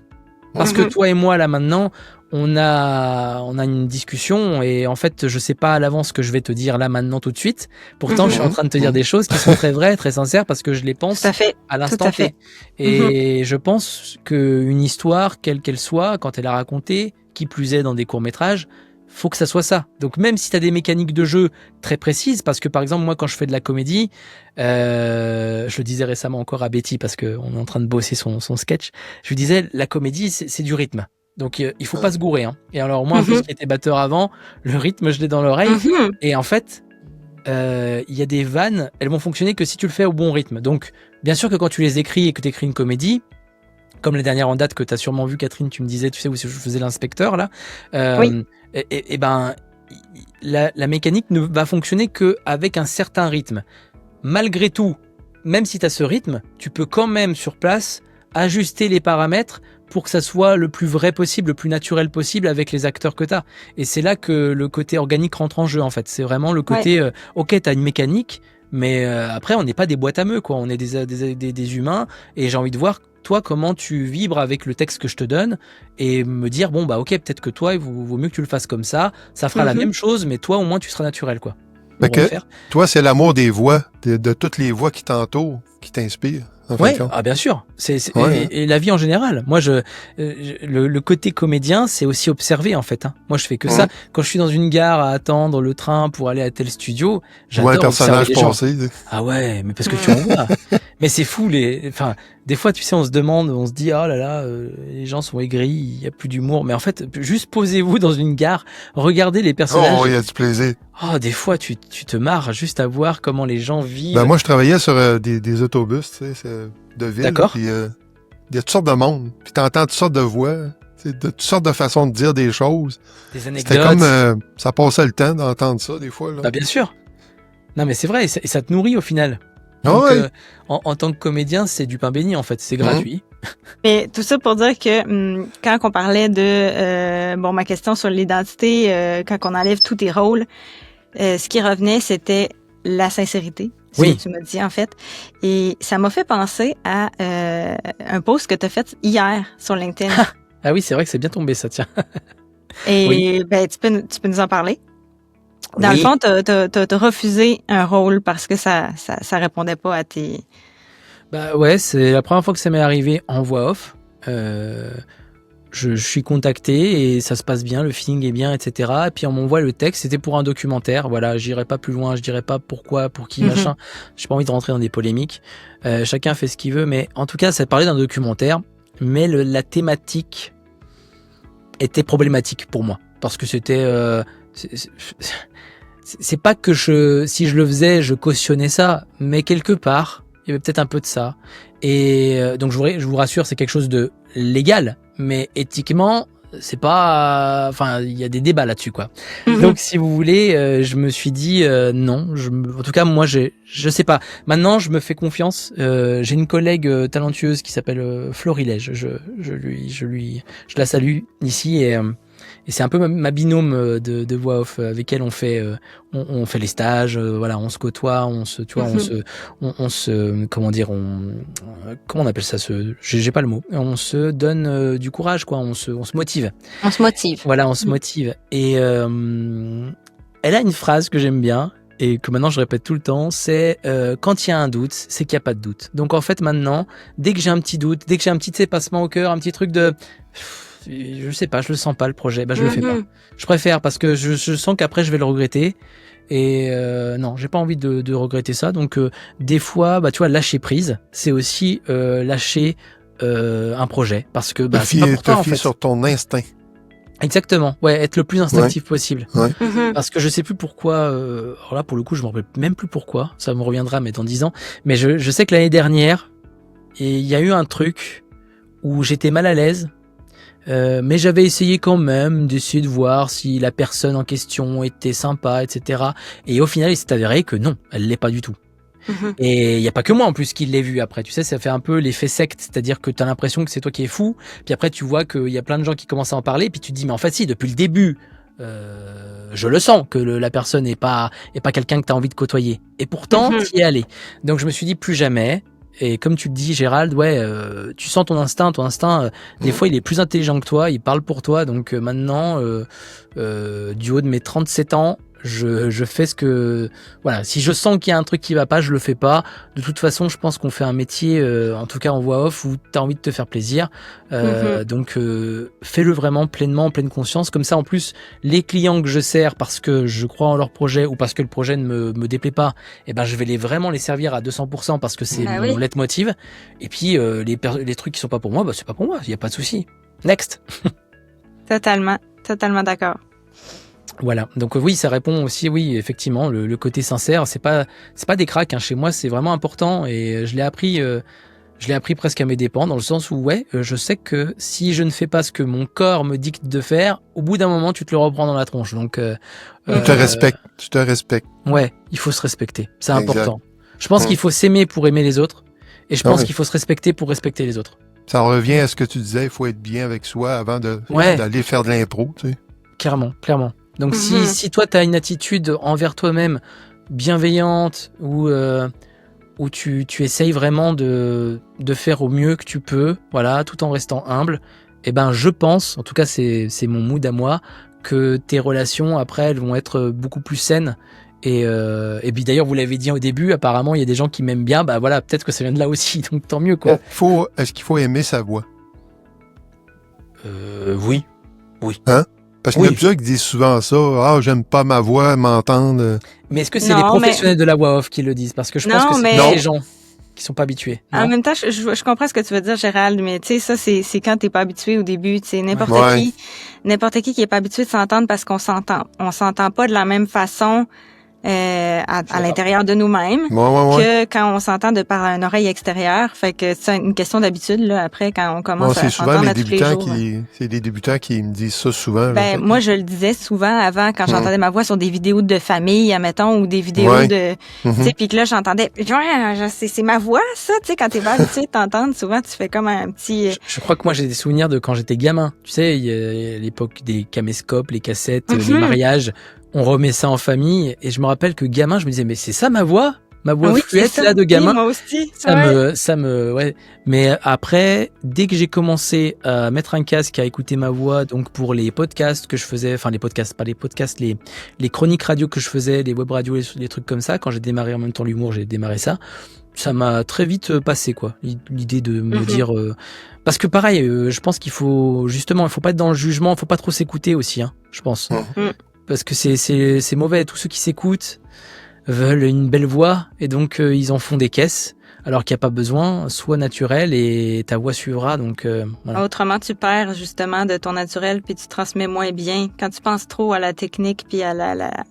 Parce que toi et moi, là, maintenant, on a une discussion et en fait, je sais pas à l'avance ce que je vais te dire là, maintenant, tout de suite. Pourtant, je suis en train de te dire des choses qui sont très vraies, très sincères parce que je les pense à l'instant T. Et je pense qu'une histoire, quelle qu'elle soit, quand elle est racontée, qui plus est dans des courts-métrages, faut que ça soit ça. Donc même si tu as des mécaniques de jeu très précises, parce que par exemple moi quand je fais de la comédie, je le disais récemment encore à Betty parce qu'on est en train de bosser son sketch, je lui disais la comédie c'est du rythme. Donc il faut pas se gourer. Hein. Et alors moi, ce qui était batteur avant, le rythme je l'ai dans l'oreille. Et en fait, il y a des vannes, elles vont fonctionner que si tu le fais au bon rythme. Donc, bien sûr que quand tu les écris et que tu écris une comédie, comme les dernières en date que tu as sûrement vu, Catherine, tu me disais, tu sais, où je faisais l'inspecteur, là. Oui. Et ben, la mécanique ne va fonctionner qu'avec un certain rythme. Malgré tout, même si tu as ce rythme, tu peux quand même, sur place, ajuster les paramètres pour que ça soit le plus vrai possible, le plus naturel possible avec les acteurs que tu as. Et c'est là que le côté organique rentre en jeu, en fait. C'est vraiment le côté, ok, tu as une mécanique, mais après, on n'est pas des boîtes à meux, quoi. On est des humains, et j'ai envie de voir, toi, comment tu vibres avec le texte que je te donne, et me dire, bon, bah ok, peut-être que toi, il vaut mieux que tu le fasses comme ça fera la même chose, mais toi, au moins, tu seras naturel, quoi. Toi, c'est l'amour des voix, de toutes les voix qui t'entourent, qui t'inspirent. Ouais, bien sûr. Et la vie en général. Moi, le côté comédien, c'est aussi observer, en fait. Hein. Moi, je fais que ça. Quand je suis dans une gare à attendre le train pour aller à tel studio, j'adore un personnage passé. Ah ouais, mais parce que tu en vois. Mais c'est fou, enfin, des fois, tu sais, on se dit, oh là là, les gens sont aigris, il y a plus d'humour. Mais en fait, juste posez-vous dans une gare, regardez les personnages. Oh, il y a du plaisir. Oh, des fois, tu te marres juste à voir comment les gens vivent. Ben, moi, je travaillais sur des autobus, tu sais, de ville. D'accord. Puis, il y a toutes sortes de monde. Puis, t'entends toutes sortes de voix, de toutes sortes de façons de dire des choses. Des anecdotes. C'était comme, ça passait le temps d'entendre ça, des fois, là. Bah, bien sûr. Non, mais c'est vrai, et ça te nourrit au final. Donc, en tant que comédien, c'est du pain béni, en fait. C'est gratuit. Mais tout ça pour dire que quand on parlait de ma question sur l'identité, quand on enlève tous tes rôles, ce qui revenait, c'était la sincérité. C'est ce que tu m'as dit, en fait. Et ça m'a fait penser à un post que tu as fait hier sur LinkedIn. Ah oui, c'est vrai que c'est bien tombé, ça, tiens. Et ben, tu peux nous en parler? Dans le fond, t'as refusé un rôle parce que ça répondait pas à tes... Bah ouais, c'est la première fois que ça m'est arrivé en voix off. Je suis contacté et ça se passe bien, le feeling est bien, etc. Et puis on m'envoie le texte, c'était pour un documentaire. Voilà, j'irai pas plus loin, je dirai pas pourquoi, pour qui, machin. J'ai pas envie de rentrer dans des polémiques. Chacun fait ce qu'il veut, mais en tout cas, ça parlait d'un documentaire. Mais la thématique était problématique pour moi. Parce que c'était... c'est pas que si je le faisais, je cautionnais ça, mais quelque part, il y avait peut-être un peu de ça. Et donc je vous rassure, c'est quelque chose de légal, mais éthiquement, c'est pas... Enfin, il y a des débats là-dessus, quoi. Donc, si vous voulez, je me suis dit non. En tout cas, moi, je sais pas. Maintenant, je me fais confiance. J'ai une collègue talentueuse qui s'appelle Florilège. Je la salue ici et c'est un peu ma binôme de voix off. Avec elle, on fait les stages, voilà, on se côtoie, on se comment dire, comment on appelle ça, j'ai pas le mot. On se donne du courage, quoi. On se motive. On se motive. Voilà, on se motive. Et elle a une phrase que j'aime bien et que maintenant je répète tout le temps, c'est quand il y a un doute, c'est qu'il n'y a pas de doute. Donc en fait maintenant, dès que j'ai un petit doute, dès que j'ai un petit dépassement au cœur, un petit truc de je sais pas, je le sens pas le projet, bah je le fais pas. Je préfère parce que je sens qu'après je vais le regretter et non, j'ai pas envie de regretter ça. Donc des fois, bah tu vois, lâcher prise, c'est aussi lâcher un projet parce que bah c'est pas pour toi, en fait. Sur ton instinct. Exactement, ouais, être le plus instinctif possible. Ouais. Parce que je sais plus pourquoi, alors là pour le coup je me rappelle même plus pourquoi, ça me reviendra mais dans 10 ans, mais je sais que l'année dernière, il y a eu un truc où j'étais mal à l'aise, mais j'avais essayé quand même d'essayer de voir si la personne en question était sympa, etc. Et au final il s'est avéré que non, elle l'est pas du tout. Et il y a pas que moi en plus qui l'ai vu après, tu sais, ça fait un peu l'effet secte, c'est-à-dire que tu as l'impression que c'est toi qui es fou, puis après tu vois qu'il y a plein de gens qui commencent à en parler, puis tu te dis mais en fait si, depuis le début je le sens que la personne est pas quelqu'un que tu as envie de côtoyer, et pourtant tu y es allé. Donc je me suis dit plus jamais. Et comme tu le dis, Gérald, ouais, tu sens ton instinct, des fois il est plus intelligent que toi, il parle pour toi. Donc maintenant, du haut de mes 37 ans, je fais ce que... Voilà, si je sens qu'il y a un truc qui va pas, je le fais pas. De toute façon, je pense qu'on fait un métier, en tout cas en voix off, où tu as envie de te faire plaisir. Donc fais-le vraiment pleinement, en pleine conscience. Comme ça, en plus, les clients que je sers parce que je crois en leur projet ou parce que le projet ne me déplaît pas, eh ben, je vais vraiment les servir à 200% parce que c'est mon leitmotiv. Et puis, les trucs qui sont pas pour moi, bah, c'est pas pour moi. Il y a pas de souci. Next. Totalement d'accord. Voilà. Donc oui, ça répond aussi, oui, effectivement, le côté sincère, c'est pas des cracks, hein. Chez moi, c'est vraiment important et je l'ai appris presque à mes dépens, dans le sens où, je sais que si je ne fais pas ce que mon corps me dicte de faire, au bout d'un moment, tu te le reprends dans la tronche. Donc, tu te respectes. Ouais, il faut se respecter. C'est important. Je pense qu'il faut s'aimer pour aimer les autres, et je pense qu'il faut se respecter pour respecter les autres. Ça revient à ce que tu disais, il faut être bien avec soi avant d'aller faire de l'impro, tu sais. Clairement. Donc si toi, tu as une attitude envers toi-même bienveillante, où tu essayes vraiment de faire au mieux que tu peux, voilà, tout en restant humble, et ben je pense, en tout cas c'est mon mood à moi, que tes relations après elles vont être beaucoup plus saines. Et puis d'ailleurs, vous l'avez dit au début, apparemment il y a des gens qui m'aiment bien, bah voilà, peut-être que ça vient de là aussi, donc tant mieux quoi. Est-ce qu'il faut aimer sa voix? Oui. Hein? Parce qu'il y en a plusieurs qui disent souvent ça. Ah, j'aime pas ma voix, m'entendre. Mais est-ce que c'est les professionnels de la voix off qui le disent? Parce que je pense que c'est les gens qui sont pas habitués. Non? En même temps, je comprends ce que tu veux dire, Gérald, mais tu sais, ça, c'est quand t'es pas habitué au début. Tu sais, n'importe qui est pas habitué de s'entendre parce qu'on s'entend pas de la même façon. À l'intérieur de nous-mêmes que quand on s'entend de par une oreille extérieure. Fait que c'est une question d'habitude, là, après, quand on commence à s'entendre à tous les jours. C'est les débutants qui me disent ça souvent. Ben, moi, je le disais souvent avant, quand j'entendais ma voix sur des vidéos de famille, admettons, ou des vidéos de... Tu sais, puis que là, j'entendais... c'est ma voix, ça, tu sais, quand t'es pas habitué de t'entendre, souvent, tu fais comme un petit... Je crois que moi, j'ai des souvenirs de quand j'étais gamin. Tu sais, il y a l'époque des caméscopes, les cassettes, les mariages... On remet ça en famille et je me rappelle que gamin, je me disais mais c'est ça ma voix fluette là de gamin. Oui, moi aussi. Ouais. Mais après, dès que j'ai commencé à mettre un casque, à écouter ma voix, donc pour les podcasts que je faisais, enfin les podcasts, pas les podcasts, les chroniques radio que je faisais, les web radios, les trucs comme ça, quand j'ai démarré en même temps l'humour, j'ai démarré ça. Ça m'a très vite passé quoi. L'idée de me dire parce que pareil, je pense qu'il faut justement, il faut pas être dans le jugement, il faut pas trop s'écouter aussi, hein, je pense. Parce que c'est mauvais. Tous ceux qui s'écoutent veulent une belle voix et donc ils en font des caisses alors qu'il n'y a pas besoin. Sois naturel et ta voix suivra. Donc voilà. Autrement, tu perds justement de ton naturel puis tu transmets moins bien. Quand tu penses trop à la technique puis à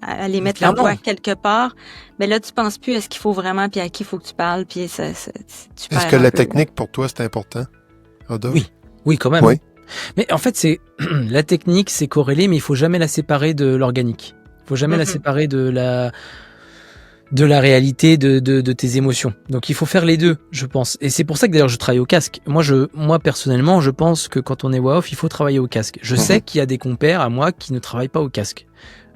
aller mettre la voix quelque part, ben là tu penses plus à ce qu'il faut vraiment puis à qui il faut que tu parles puis tu perds. Est-ce que la technique pour toi c'est important, Rodolphe? Oui, quand même. Oui. Mais en fait, c'est la technique, c'est corrélé, mais il faut jamais la séparer de l'organique. Il faut jamais la séparer de la réalité, de tes émotions. Donc il faut faire les deux, je pense. Et c'est pour ça que d'ailleurs je travaille au casque. Moi personnellement, je pense que quand on est voix off, il faut travailler au casque. Je sais qu'il y a des compères à moi qui ne travaillent pas au casque.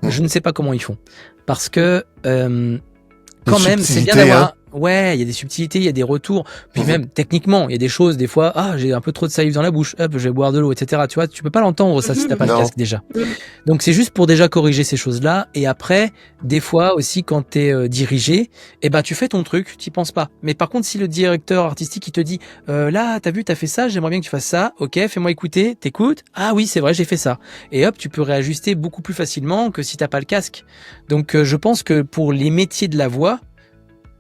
Je ne sais pas comment ils font, parce que quand même, c'est bien d'avoir. Ouais, il y a des subtilités, il y a des retours. Puis même, techniquement, il y a des choses, des fois, j'ai un peu trop de salive dans la bouche, hop, je vais boire de l'eau, etc. Tu vois, tu peux pas l'entendre, ça, si t'as pas le casque, déjà. Donc, c'est juste pour déjà corriger ces choses-là. Et après, des fois aussi, quand t'es dirigé, tu fais ton truc, t'y penses pas. Mais par contre, si le directeur artistique, il te dit, là, t'as vu, t'as fait ça, j'aimerais bien que tu fasses ça. Ok, fais-moi écouter, t'écoutes. Ah oui, c'est vrai, j'ai fait ça. Et hop, tu peux réajuster beaucoup plus facilement que si t'as pas le casque. Donc, je pense que pour les métiers de la voix,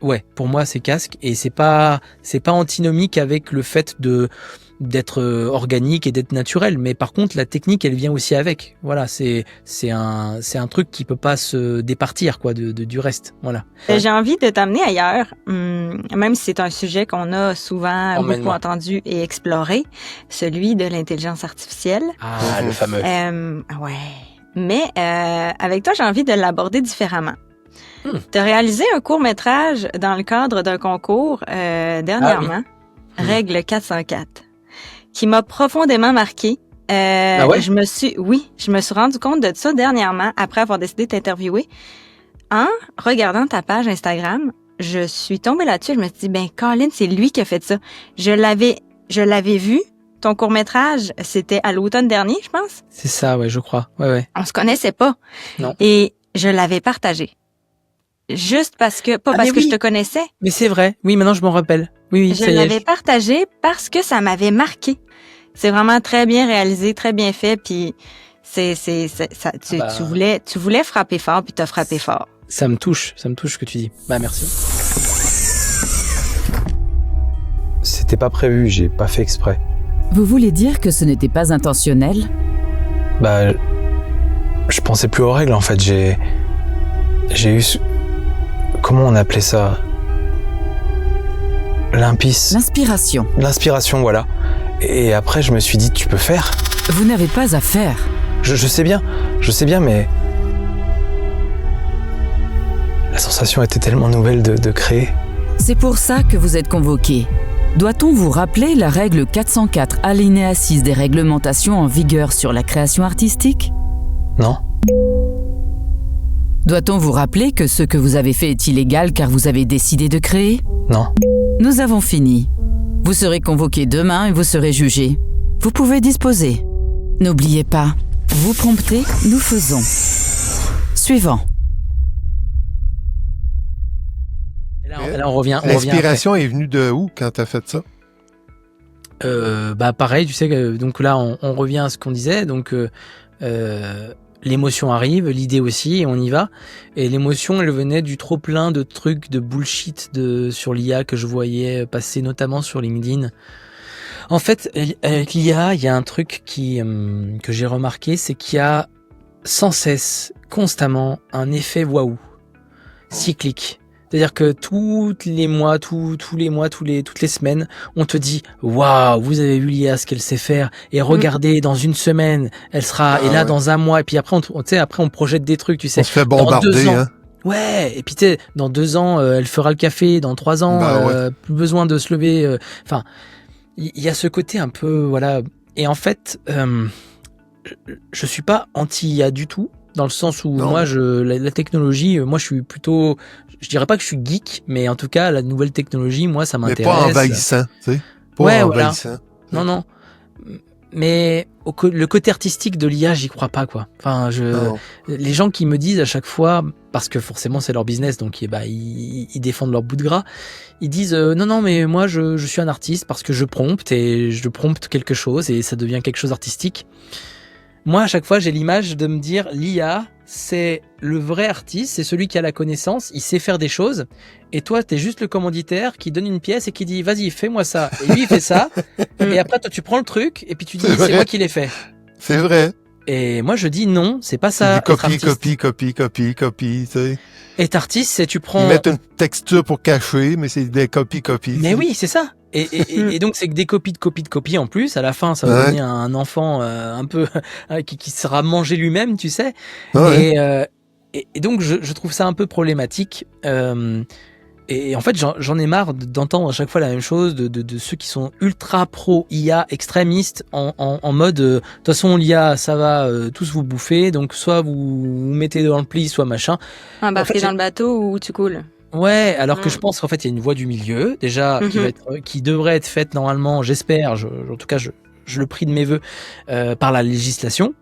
ouais, pour moi c'est casque et c'est pas antinomique avec le fait d'être organique et d'être naturel, mais par contre la technique elle vient aussi avec. Voilà, c'est un truc qui peut pas se départir quoi du reste. Voilà. J'ai envie de t'amener ailleurs, même si c'est un sujet qu'on a souvent beaucoup entendu et exploré, celui de l'intelligence artificielle. Ah, le fameux. Ouais. Mais avec toi, j'ai envie de l'aborder différemment. Tu as réalisé un court-métrage dans le cadre d'un concours dernièrement, Règle 404, qui m'a profondément marqué. Je me suis rendu compte de ça dernièrement, après avoir décidé de t'interviewer. En regardant ta page Instagram, je suis tombée là-dessus, je me suis dit, Colin, c'est lui qui a fait ça. Je l'avais vu. Ton court-métrage, c'était à l'automne dernier, je pense. C'est ça, ouais, je crois. Ouais. On se connaissait pas. Non. Et je l'avais partagé. Juste parce que, que je te connaissais. Mais c'est vrai. Oui, maintenant je m'en rappelle. Oui, je l'avais partagé parce que ça m'avait marqué. C'est vraiment très bien réalisé, très bien fait, puis tu voulais frapper fort, puis t'as frappé fort. Ça me touche ce que tu dis. Merci. C'était pas prévu, j'ai pas fait exprès. Vous voulez dire que ce n'était pas intentionnel ? Je pensais plus aux règles, en fait. J'ai eu... Comment on appelait ça? L'inspiration. L'inspiration, voilà. Et après, je me suis dit, tu peux faire. Vous n'avez pas à faire. Je sais bien, mais... La sensation était tellement nouvelle de créer. C'est pour ça que vous êtes convoqué. Doit-on vous rappeler la règle 404 alinéa 6 des réglementations en vigueur sur la création artistique? Non? Doit-on vous rappeler que ce que vous avez fait est illégal car vous avez décidé de créer? Non. Nous avons fini. Vous serez convoqué demain et vous serez jugé. Vous pouvez disposer. N'oubliez pas, vous promptez, nous faisons. Suivant. Là, on revient. L'inspiration est venue de où quand t'as fait ça? Pareil, tu sais, donc là, on revient à ce qu'on disait. Donc, l'émotion arrive, l'idée aussi, et on y va. Et l'émotion, elle venait du trop plein de trucs, de bullshit sur l'IA que je voyais passer, notamment sur LinkedIn. En fait, avec l'IA, il y a un truc que j'ai remarqué, c'est qu'il y a sans cesse, constamment, un effet waouh, cyclique. C'est-à-dire que tous les mois, toutes les semaines, on te dit waouh, vous avez vu l'IA, ce qu'elle sait faire, et regardez, dans une semaine, elle sera, et là dans un mois, et puis après, on projette des trucs, tu sais. On se fait bombarder, hein. Ouais, et puis tu sais, dans 2 ans, elle fera le café, dans 3 ans, plus besoin de se lever. Enfin, il y a ce côté un peu, voilà. Et en fait, je suis pas anti-IA du tout. Dans le sens où moi, la technologie, moi je suis plutôt, je dirais pas que je suis geek, mais en tout cas la nouvelle technologie, moi ça m'intéresse. Mais pas envahissant, tu sais. Pas envahissant. Voilà. Non. Mais le côté artistique de l'IA, j'y crois pas, quoi. Enfin, les gens qui me disent à chaque fois, parce que forcément c'est leur business, donc ils défendent leur bout de gras, ils disent non, mais moi je suis un artiste parce que je prompte quelque chose et ça devient quelque chose d'artistique. Moi, à chaque fois, j'ai l'image de me dire, l'IA, c'est le vrai artiste, c'est celui qui a la connaissance, il sait faire des choses, et toi, t'es juste le commanditaire qui donne une pièce et qui dit, vas-y, fais-moi ça. Et lui, il fait ça, et après, toi, tu prends le truc, et puis tu dis, c'est moi qui l'ai fait. C'est vrai. Et moi, je dis, non, c'est pas ça. Copie, tu sais. Être artiste, c'est tu prends... Ils mettent une texture pour cacher, mais c'est des copies. Mais oui, c'est ça. Et donc c'est que des copies de copies en plus. À la fin, ça va devenir un enfant un peu qui sera mangé lui-même, tu sais. Ouais. Et donc je trouve ça un peu problématique. Et en fait, j'en ai marre d'entendre à chaque fois la même chose de ceux qui sont ultra pro IA extrémistes en mode de toute façon l'IA ça va tous vous bouffer, donc soit vous mettez dans le pli, soit machin. Embarquer dans le bateau ou tu coules. Ouais, alors que je pense qu'en fait il y a une voie du milieu déjà qui devrait être faite normalement, j'espère, en tout cas je le prie de mes vœux, par la législation.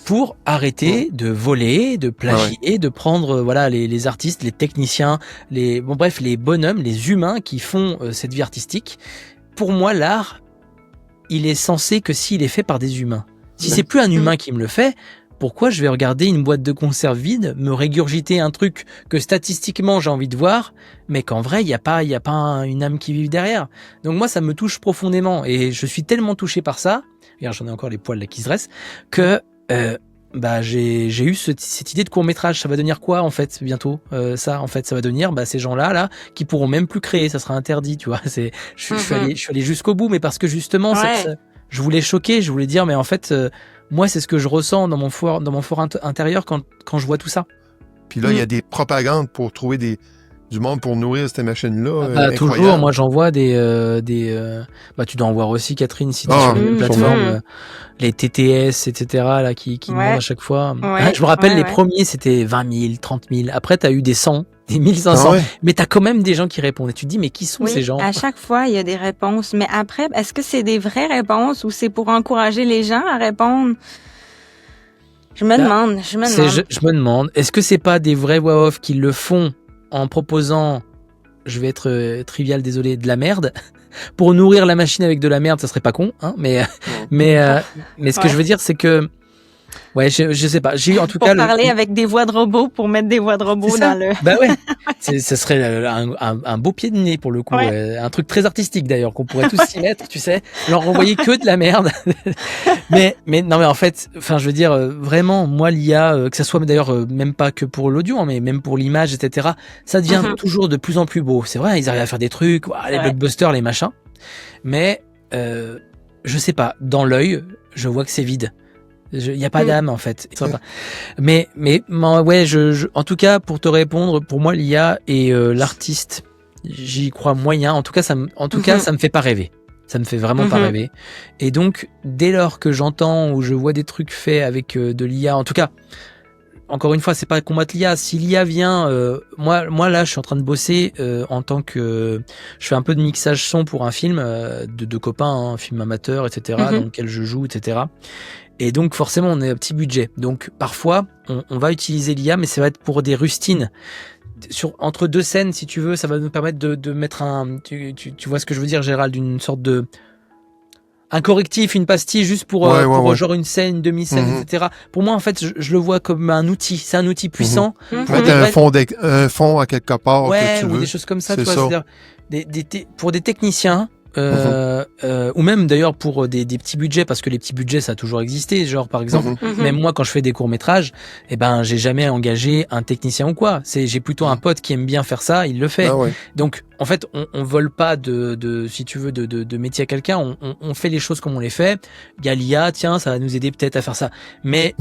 Pour arrêter de voler, de plagier, de prendre les artistes, les techniciens, les bonhommes, les humains qui font cette vie artistique. Pour moi, l'art, il est censé que s'il est fait par des humains. Si c'est plus un humain qui me le fait, pourquoi je vais regarder une boîte de conserve vide, me régurgiter un truc que statistiquement j'ai envie de voir, mais qu'en vrai il y a pas une âme qui vive derrière. Donc moi ça me touche profondément et je suis tellement touché par ça. Regarde, j'en ai encore les poils là qui se dressent, que j'ai eu cette idée de court-métrage. Ça va devenir quoi en fait bientôt ça va devenir ces gens-là là qui pourront même plus créer, ça sera interdit, tu vois. Je suis allé jusqu'au bout, mais parce que justement je voulais choquer, je voulais dire mais en fait moi c'est ce que je ressens dans mon fort intérieur quand je vois tout ça. Puis là il y a des propagandes pour trouver du monde pour nourrir ces machines-là. Toujours, moi j'en vois tu dois en voir aussi, Catherine, si tu es sur les plateformes, les TTS, etc., là, qui demandent à chaque fois. Je me rappelle, les premiers, c'était 20 000, 30 000. Après, t'as eu des 100, des 1500. Mais t'as quand même des gens qui répondent. Et tu te dis, mais qui sont ces gens? À chaque fois, il y a des réponses. Mais après, est-ce que c'est des vraies réponses ou c'est pour encourager les gens à répondre? Je me demande, est-ce que c'est pas des vrais voix off qui le font en proposant, je vais être trivial, désolé, de la merde, pour nourrir la machine avec de la merde, ça serait pas con, hein, mais ce que je veux dire, c'est que Ouais, je sais pas. J'ai en tout pour cas parler avec des voix de robots, pour mettre des voix de robots dans le... Bah ouais, ça serait un beau pied de nez pour le coup, un truc très artistique d'ailleurs qu'on pourrait tous s'y mettre, tu sais, leur renvoyer que de la merde. mais non mais en fait, enfin je veux dire vraiment moi l'IA, que ça soit d'ailleurs même pas que pour l'audio, hein, mais même pour l'image, etc. Ça devient toujours de plus en plus beau. C'est vrai, ils arrivent à faire des trucs, les blockbusters, les machins, mais je sais pas, dans l'œil, je vois que c'est vide. Il y a pas d'âme en fait. Mais ouais, en tout cas pour te répondre, pour moi l'IA et l'artiste, j'y crois moyen. En tout cas ça me fait pas rêver. Ça me fait vraiment pas rêver. Et donc dès lors que j'entends ou je vois des trucs faits avec de l'IA, en tout cas, encore une fois, c'est pas combattre l'IA. Si l'IA vient, moi là, je suis en train de bosser en tant que, je fais un peu de mixage son pour un film de copains, hein, un film amateur, etc. Dans lequel je joue, etc. Et donc forcément, on est à petit budget. Donc parfois, on va utiliser l'IA, mais ça va être pour des rustines. Entre deux scènes, si tu veux, ça va nous permettre de mettre tu vois ce que je veux dire, Gérald, une sorte de un correctif, une pastille juste pour genre une scène, une demi-scène, etc. Pour moi, en fait, je le vois comme un outil. C'est un outil puissant. Mettre un fond à quelque part que tu veux. Ou des choses comme ça. Tu vois, c'est-à-dire pour des techniciens, ou même d'ailleurs pour des petits budgets, parce que les petits budgets ça a toujours existé, genre par exemple même moi quand je fais des courts-métrages, j'ai jamais engagé un technicien ou quoi, j'ai plutôt un pote qui aime bien faire ça, il le fait. Donc en fait on vole pas si tu veux de métier à quelqu'un, on fait les choses comme on les fait. Il y a l'IA, tiens, ça va nous aider peut-être à faire ça, mais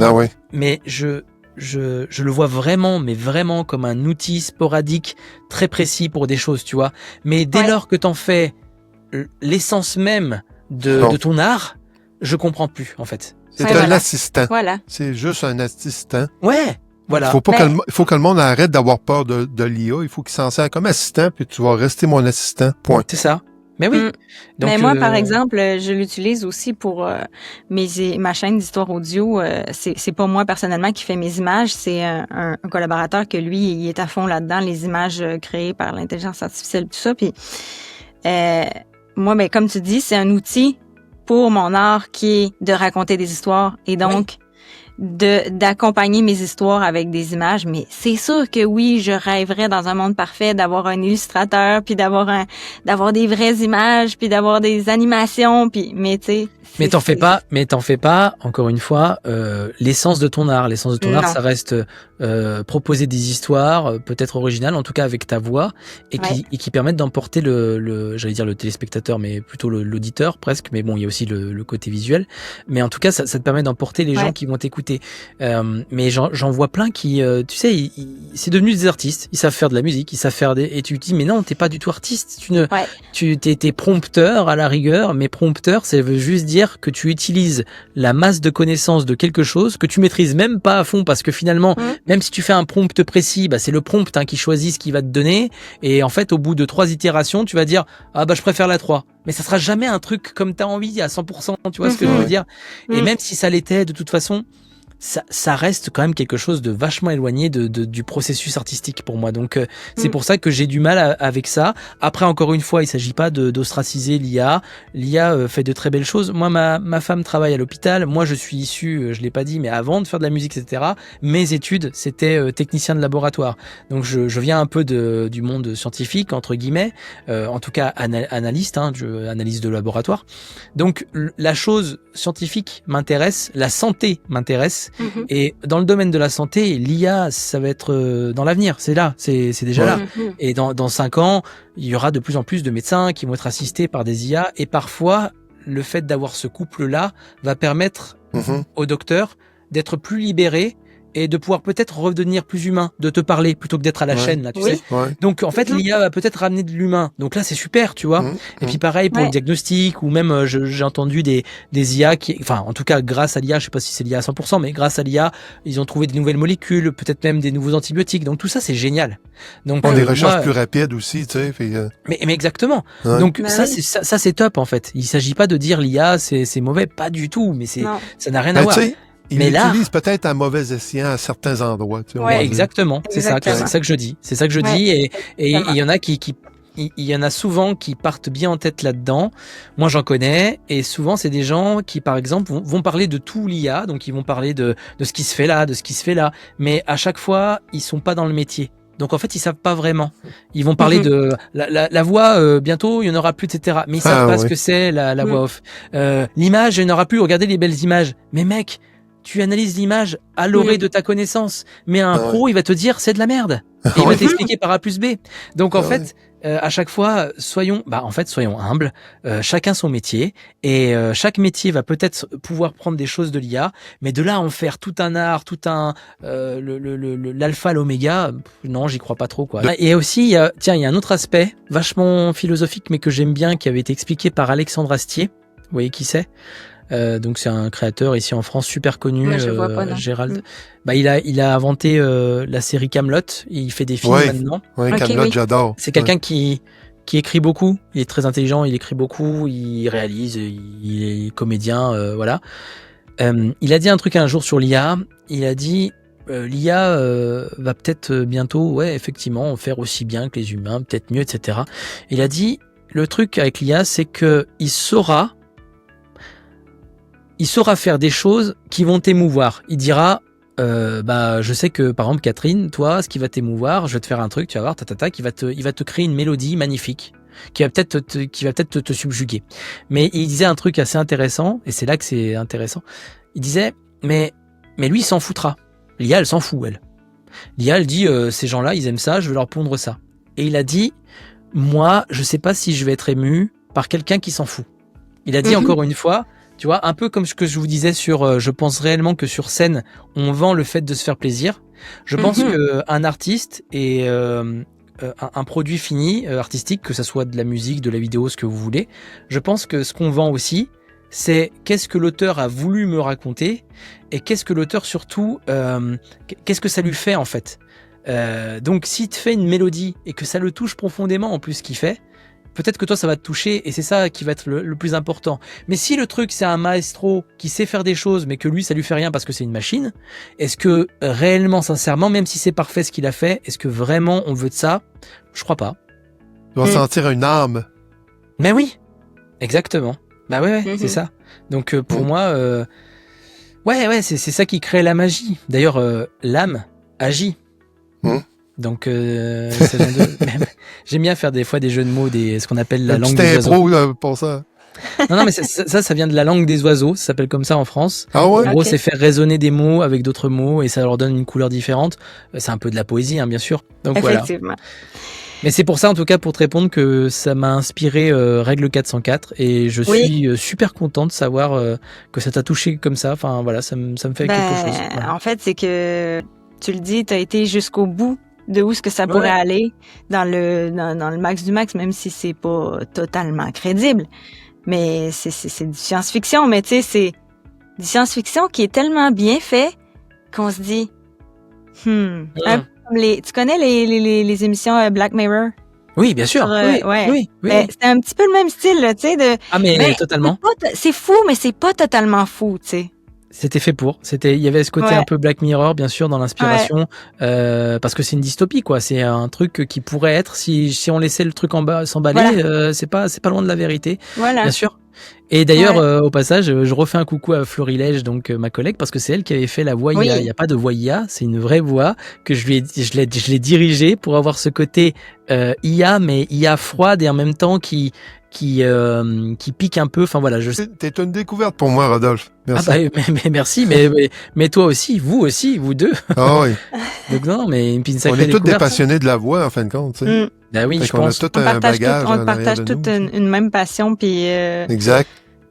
je le vois vraiment, mais vraiment comme un outil sporadique très précis pour des choses, tu vois. Mais dès lors que t'en fais l'essence même de ton art, je comprends plus en fait. C'est un assistant. Voilà. C'est juste un assistant. Ouais, voilà. Il faut que le monde arrête d'avoir peur de l'IA. Il faut qu'il s'en serve comme assistant, puis tu vas rester mon assistant. Point. C'est ça. Mais oui. Donc, mais moi, par exemple, je l'utilise aussi pour ma chaîne d'histoire audio. C'est pas moi personnellement qui fais mes images, c'est un collaborateur que lui, il est à fond là-dedans, les images créées par l'intelligence artificielle, tout ça. Puis moi, comme tu dis, c'est un outil pour mon art qui est de raconter des histoires et donc d'accompagner mes histoires avec des images. Mais c'est sûr que oui, je rêverais dans un monde parfait d'avoir un illustrateur, puis d'avoir des vraies images, puis d'avoir des animations, puis mais tu sais. Mais t'en fais pas. Encore une fois, l'essence de ton art. L'essence de ton art, ça reste proposer des histoires, peut-être originales, en tout cas avec ta voix, et qui permettent d'emporter j'allais dire le téléspectateur, mais plutôt l'auditeur presque. Mais bon, il y a aussi le côté visuel. Mais en tout cas, ça te permet d'emporter les gens qui vont t'écouter. Mais j'en vois plein qui, tu sais, c'est devenu des artistes. Ils savent faire de la musique, ils savent faire et tu te dis, mais non, t'es pas du tout artiste. T'es prompteur à la rigueur, mais prompteur, ça veut juste dire que tu utilises la masse de connaissances de quelque chose que tu maîtrises même pas à fond, parce que finalement, même si tu fais un prompt précis, c'est le prompt qui choisit ce qu'il va te donner, et en fait, au bout de 3 itérations, tu vas dire, je préfère la 3. Mais ça sera jamais un truc comme t'as envie à 100%, tu vois ce que je veux dire? Et même si ça l'était, de toute façon, ça reste quand même quelque chose de vachement éloigné du processus artistique pour moi. Donc c'est pour ça que j'ai du mal avec ça. Après, encore une fois, il s'agit pas d'ostraciser l'IA. L'IA fait de très belles choses. Moi, ma femme travaille à l'hôpital. Moi, je suis issu, je l'ai pas dit, mais avant de faire de la musique, etc., mes études, c'était technicien de laboratoire. Donc je viens un peu du monde scientifique, entre guillemets, en tout cas analyste, analyse de laboratoire. Donc la chose scientifique m'intéresse, la santé m'intéresse. Et dans le domaine de la santé, l'IA, ça va être dans l'avenir, c'est là, c'est déjà là. Et dans 5 ans, il y aura de plus en plus de médecins qui vont être assistés par des IA, et parfois, le fait d'avoir ce couple-là va permettre au docteur d'être plus libéré et de pouvoir peut-être redevenir plus humain, de te parler plutôt que d'être à la chaîne, là, tu sais. Donc, en fait, l'IA va peut-être ramener de l'humain. Donc là, c'est super, tu vois. Et puis pareil pour le diagnostic, ou même, j'ai entendu des IA en tout cas, grâce à l'IA, je sais pas si c'est l'IA à 100%, mais grâce à l'IA, ils ont trouvé des nouvelles molécules, peut-être même des nouveaux antibiotiques. Donc tout ça, c'est génial. Donc, des recherches plus rapides aussi, tu sais. Mais exactement. Donc ça, c'est top, en fait. Il s'agit pas de dire l'IA, c'est mauvais, pas du tout, mais ça n'a rien à voir. Il l'utilise peut-être à mauvais escient à certains endroits. Tu sais, exactement. C'est ça que je dis. C'est ça que je dis. Et il y en a qui il y en a souvent qui partent bien en tête là-dedans. Moi, j'en connais, et souvent, c'est des gens qui, par exemple, vont parler de tout l'IA, donc ils vont parler de ce qui se fait là, de ce qui se fait là, mais à chaque fois, ils sont pas dans le métier. Donc en fait, ils savent pas vraiment. Ils vont parler de la voix, bientôt, il y en aura plus, etc. Mais ils savent pas ce que c'est la voix off. L'image, il n'y en aura plus, regardez les belles images. Mais mec, tu analyses l'image à l'orée de ta connaissance. Mais un pro, il va te dire, c'est de la merde. Et il va t'expliquer par A plus B. Donc en fait, à chaque fois, soyons humbles, chacun son métier, et chaque métier va peut-être pouvoir prendre des choses de l'IA, mais de là à en faire tout un art, tout un l'alpha, l'oméga, non, j'y crois pas trop, quoi. Et aussi, il y a un autre aspect vachement philosophique, mais que j'aime bien, qui avait été expliqué par Alexandre Astier. Vous voyez qui c'est? Donc c'est un créateur ici en France super connu, Gérald. Il a inventé la série Kaamelott, il fait des films maintenant. Kaamelott, j'adore. C'est quelqu'un qui écrit beaucoup, il est très intelligent, il écrit beaucoup, il réalise, il est comédien, voilà. Il a dit un truc un jour sur l'IA, il a dit l'IA va peut-être bientôt, effectivement, faire aussi bien que les humains, peut-être mieux, etc. Il a dit, le truc avec l'IA, c'est que il saura faire des choses qui vont t'émouvoir. Il dira, je sais que, par exemple, Catherine, toi, ce qui va t'émouvoir, je vais te faire un truc, tu vas voir, il va te créer une mélodie magnifique, qui va peut-être te subjuguer. Mais il disait un truc assez intéressant, et c'est là que c'est intéressant. Il disait, mais lui, il s'en foutra. L'IA, elle s'en fout, elle. L'IA, elle dit, ces gens-là, ils aiment ça, je vais leur pondre ça. Et il a dit, moi, je sais pas si je vais être ému par quelqu'un qui s'en fout. Il a dit encore une fois, tu vois, un peu comme ce que je vous disais sur, je pense réellement que sur scène, on vend le fait de se faire plaisir. Je pense que un artiste et un produit fini artistique, que ça soit de la musique, de la vidéo, ce que vous voulez, je pense que ce qu'on vend aussi, c'est qu'est-ce que l'auteur a voulu me raconter et qu'est-ce que l'auteur surtout, qu'est-ce que ça lui fait en fait. Donc s'il te fait une mélodie et que ça le touche profondément en plus ce qu'il fait, peut-être que toi ça va te toucher et c'est ça qui va être le plus important. Mais si le truc c'est un maestro qui sait faire des choses mais que lui ça lui fait rien parce que c'est une machine, est-ce que réellement, sincèrement, même si c'est parfait ce qu'il a fait, est-ce que vraiment on veut de ça? Je crois pas. Tu vas sentir une âme. Mais oui, exactement. Bah ouais, c'est ça. Donc pour moi, c'est ça qui crée la magie. D'ailleurs, l'âme agit. Donc, j'aime bien faire des fois des jeux de mots, ce qu'on appelle la langue des oiseaux. C'était pour ça. Non, mais ça vient de la langue des oiseaux. Ça s'appelle comme ça en France. Ah ouais? En gros, c'est faire résonner des mots avec d'autres mots et ça leur donne une couleur différente. C'est un peu de la poésie, hein, bien sûr. Donc Effectivement. Voilà. Mais c'est pour ça, en tout cas, pour te répondre, que ça m'a inspiré Règle 404 et je suis super content de savoir que ça t'a touché comme ça. Enfin, voilà, ça me fait quelque chose. Voilà. En fait, c'est que tu le dis, t'as été jusqu'au bout de où est-ce que ça pourrait aller dans le max du max, même si c'est pas totalement crédible. Mais c'est du science-fiction, mais tu sais, c'est du science-fiction qui est tellement bien fait qu'on se dit, un peu comme tu connais les émissions Black Mirror? Oui, bien sûr. Oui. C'est un petit peu le même style, tu sais, Ah, mais totalement. C'est fou, mais c'est pas totalement fou, tu sais. C'était fait pour. Il y avait ce côté un peu Black Mirror, bien sûr, dans l'inspiration, parce que c'est une dystopie, quoi. C'est un truc qui pourrait être, si on laissait le truc s'emballer, c'est pas loin de la vérité. Voilà. Bien sûr. Et d'ailleurs, au passage, je refais un coucou à Florilège, donc ma collègue, parce que c'est elle qui avait fait la voix IA. Il n'y a pas de voix IA, c'est une vraie voix que je l'ai dirigée pour avoir ce côté IA, mais IA froide et en même temps qui pique un peu. Enfin voilà, T'es une découverte pour moi, Rodolphe. Merci. Ah bah, mais merci, mais toi aussi, vous deux. Ah oui. Donc non, mais une sacrée on est tous découverte. des passionnés de la voix, en fin de compte. Tu sais. Ben oui, je pense. On a tout un bagage. On partage toute une même passion, puis. Exact.